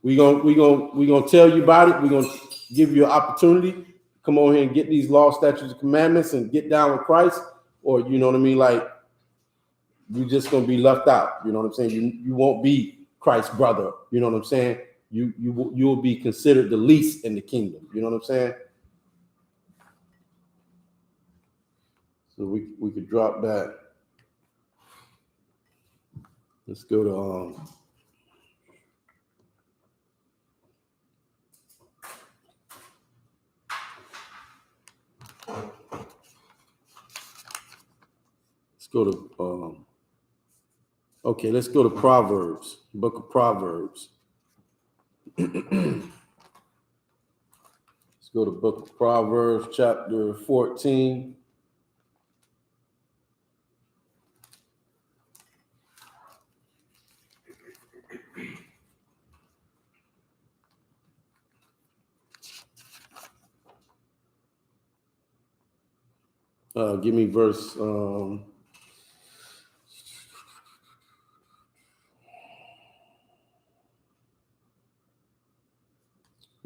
we gonna tell you about it. We're gonna give you an opportunity. Come on here and get these laws, statutes, and commandments, and get down with Christ. Or you know what I mean? Like you just gonna be left out. You know what I'm saying? You won't be Christ's brother. You know what I'm saying? You will be considered the least in the kingdom. You know what I'm saying? So we could drop that. Let's go to let's go to Proverbs, book of Proverbs. Let's go to book of Proverbs, chapter 14. Give me verse. Give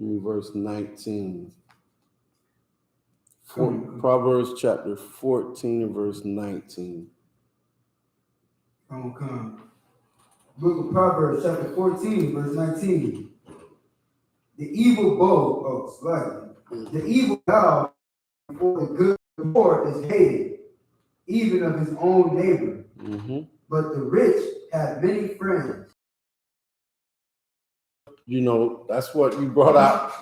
me verse 19. Proverbs chapter 14 and verse 19. Come. Book of Proverbs chapter 14, verse 19. The evil the evil bow before the good, the poor is hated, even of his own neighbor. Mm-hmm. But the rich have many friends. You know, that's what you brought out,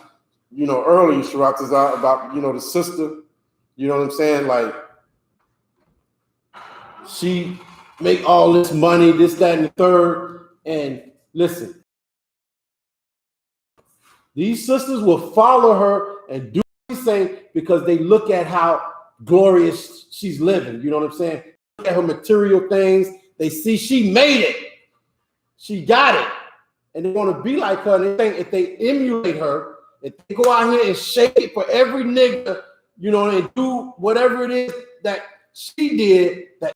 you know, earlier, Sharatazar, about, you know, the sister, you know what I'm saying? Like, she make all this money, this, that, and the third. And listen, these sisters will follow her and do what she say because they look at how glorious she's living. You know what I'm saying? Look at her material things. They see she made it. She got it. And they want to be like her. And they think if they emulate her, if they go out here and shake it for every nigga, you know, and do whatever it is that she did, that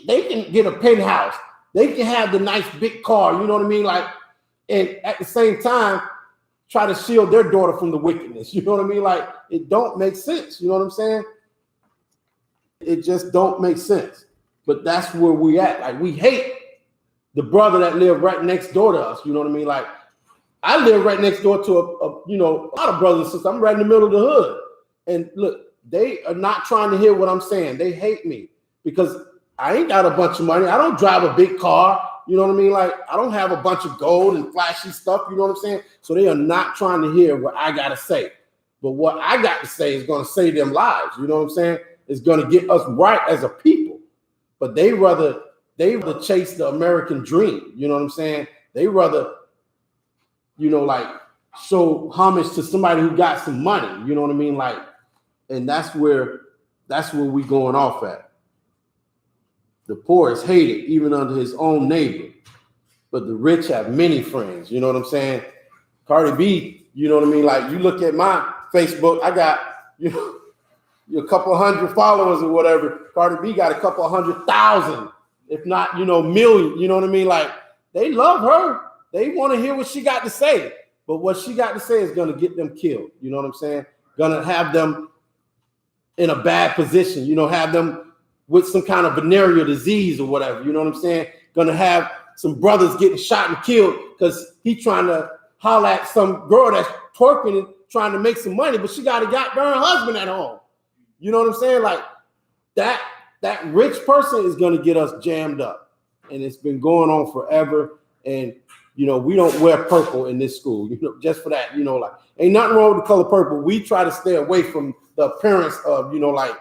they can get a penthouse. They can have the nice big car, you know what I mean? Like, and at the same time, try to shield their daughter from the wickedness. You know what I mean? Like, it don't make sense. You know what I'm saying? It just don't make sense. But that's where we at. Like, we hate the brother that lived right next door to us. You know what I mean? Like, I live right next door to a lot of brothers and sisters. I'm right in the middle of the hood. And look, they are not trying to hear what I'm saying. They hate me because I ain't got a bunch of money. I don't drive a big car. You know what I mean? Like, I don't have a bunch of gold and flashy stuff. You know what I'm saying? So they are not trying to hear what I got to say. But what I got to say is going to save them lives. You know what I'm saying? It's going to get us right as a people. But they rather chase the American dream. You know what I'm saying? They rather, like, show homage to somebody who got some money. You know what I mean? Like, and that's where we going off at. The poor is hated even under his own neighbor, but the rich have many friends. You know what I'm saying? Cardi B, you know what I mean? Like, you look at my Facebook, I got, a couple hundred followers or whatever. Cardi B got a couple 100,000, if not, million. You know what I mean? Like, they love her. They want to hear what she got to say. But what she got to say is going to get them killed. You know what I'm saying? Going to have them in a bad position, have them with some kind of venereal disease or whatever. You know what I'm saying? Going to have some brothers getting shot and killed because he trying to holler at some girl that's twerking and trying to make some money, but she got a goddamn husband at home. You know what I'm saying? Like, that rich person is going to get us jammed up. And it's been going on forever. And, we don't wear purple in this school, just for that, like, ain't nothing wrong with the color purple. We try to stay away from the appearance of, like,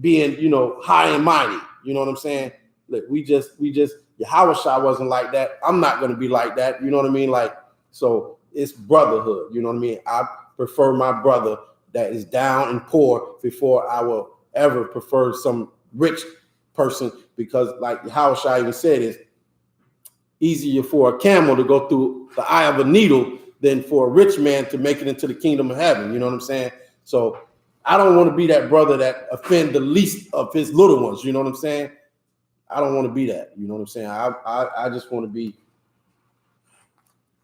being, high and mighty. You know what I'm saying? Look, we just, Yahawashi wasn't like that. I'm not going to be like that. You know what I mean? Like, so it's brotherhood. You know what I mean? I prefer my brother that is down and poor before I will ever prefer some rich person, because like Yahawashi even said, it's easier for a camel to go through the eye of a needle than for a rich man to make it into the kingdom of heaven. You know what I'm saying? So I don't want to be that brother that offend the least of his little ones. You know what I'm saying? I don't want to be that. You know what I'm saying? I just want to be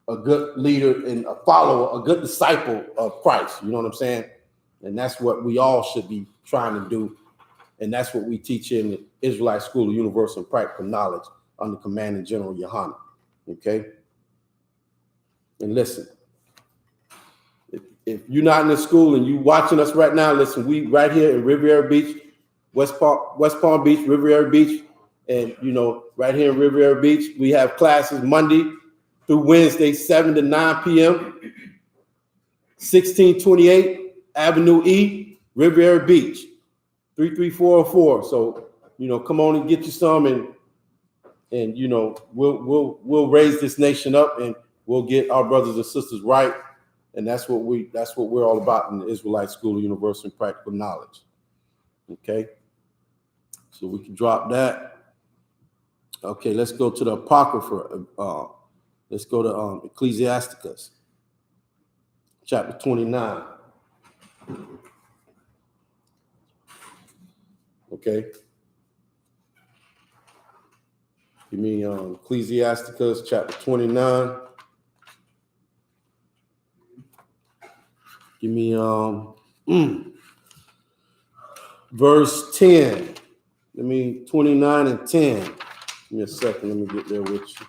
a good leader and a follower, a good disciple of Christ. You know what I'm saying? And that's what we all should be trying to do. And that's what we teach in the Israelite School of Universal and Practical Knowledge under Commanding General Yahanna. Okay? And listen, if you're not in the school and you watching us right now, listen, we right here in Riviera Beach, West Palm Beach, Riviera Beach, and right here in Riviera Beach, we have classes Monday through Wednesday, 7 to 9 p.m. 1628 Avenue E, Riviera Beach, 33404. So come on and get you some, and we'll raise this nation up, and we'll get our brothers and sisters right. And that's what we're all about in the Israelite School of Universal and Practical Knowledge. Okay, so we can drop that. Okay, let's go to the Apocrypha. Let's go to Ecclesiasticus, chapter 29. Okay. Give me Ecclesiasticus chapter 29. Give me verse 10. 29 and 10. Give me a second. Let me get there with you.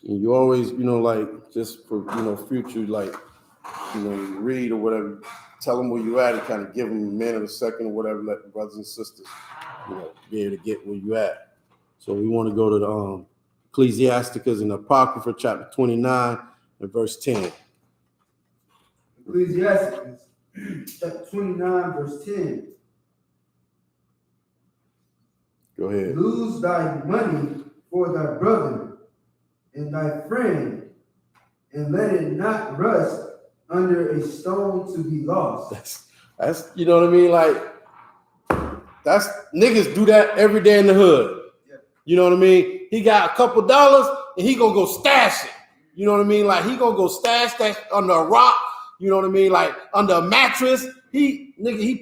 And you always, like, just for, future, like, you read or whatever, tell them where you at and kind of give them a minute or a second or whatever, let the brothers and sisters, be able to get where you at. So we want to go to the Ecclesiasticus in the Apocrypha, chapter 29 and verse 10. Ecclesiasticus chapter 29, verse 10. Go ahead. Lose thy money for thy brother and thy friend, and let it not rust under a stone to be lost. That's you know what I mean? Like, that's niggas do that every day in the hood. Yeah. You know what I mean? He got a couple dollars and he gonna go stash it. You know what I mean? Like, he gonna go stash that under a rock. You know what I mean? Like, under a mattress. He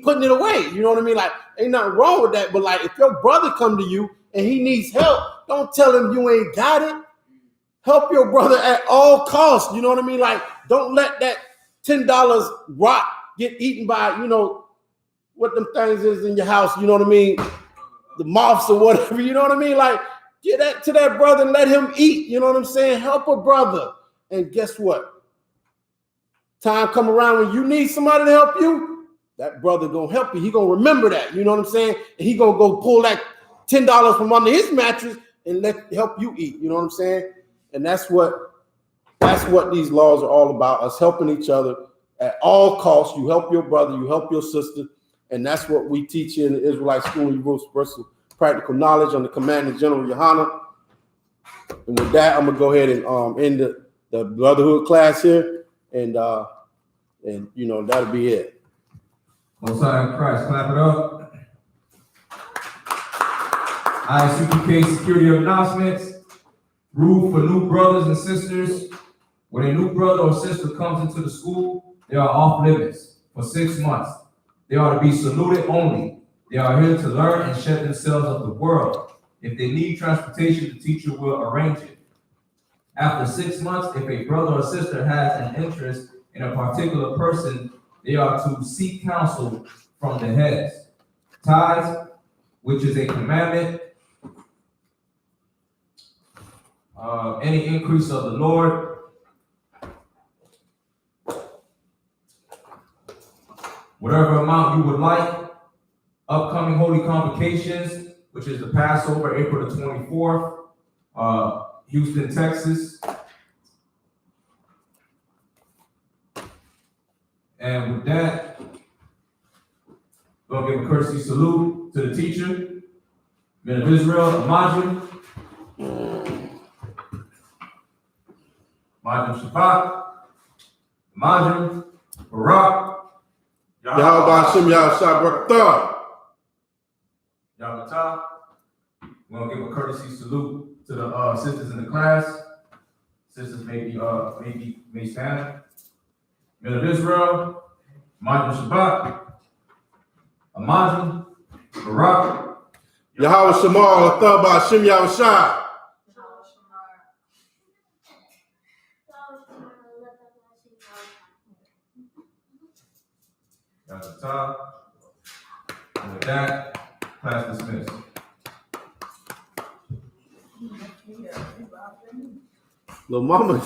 putting it away. You know what I mean? Like, ain't nothing wrong with that. But like, if your brother come to you and he needs help, don't tell him you ain't got it. Help your brother at all costs. You know what I mean? Like, don't let that $10 rot get eaten by, what them things is in your house. You know what I mean? The moths or whatever. You know what I mean? Like, get that to that brother and let him eat. You know what I'm saying? Help a brother. And guess what? Time come around when you need somebody to help you, that brother gonna help you. He gonna remember that. You know what I'm saying? And he gonna go pull that $10 from under his mattress and help you eat. You know what I'm saying? And that's what these laws are all about, us helping each other at all costs. You help your brother, you help your sister, and that's what we teach in the Israelite School of Universal Practical Knowledge under command of General Yahanna. And with that, I'm gonna go ahead and end the Brotherhood class here, and that'll be it. Most High in Christ, clap it up. I.S.U.P.K security announcements. Rule for new brothers and sisters. When a new brother or sister comes into the school, they are off limits for 6 months. They are to be saluted only. They are here to learn and shed themselves of the world. If they need transportation, the teacher will arrange it. After 6 months, if a brother or sister has an interest in a particular person, they are to seek counsel from the heads. Tithes, which is a commandment, any increase of the Lord, whatever amount you would like, upcoming holy convocations, which is the Passover, April the 24th, Houston, Texas. And with that, we're going to give a courtesy salute to the teacher, men of Israel, Imagine Imagine, Barak, Yahweh Yahweh. We're going to give a courtesy salute to the sisters in the class. Sisters may stand. Men of Israel, Imagine Shabbat, Imagine, Barak, Yahweh Shamal, Athar Hashem Yahweh Shai. Yahweh. And with that, class dismissed. Little mama,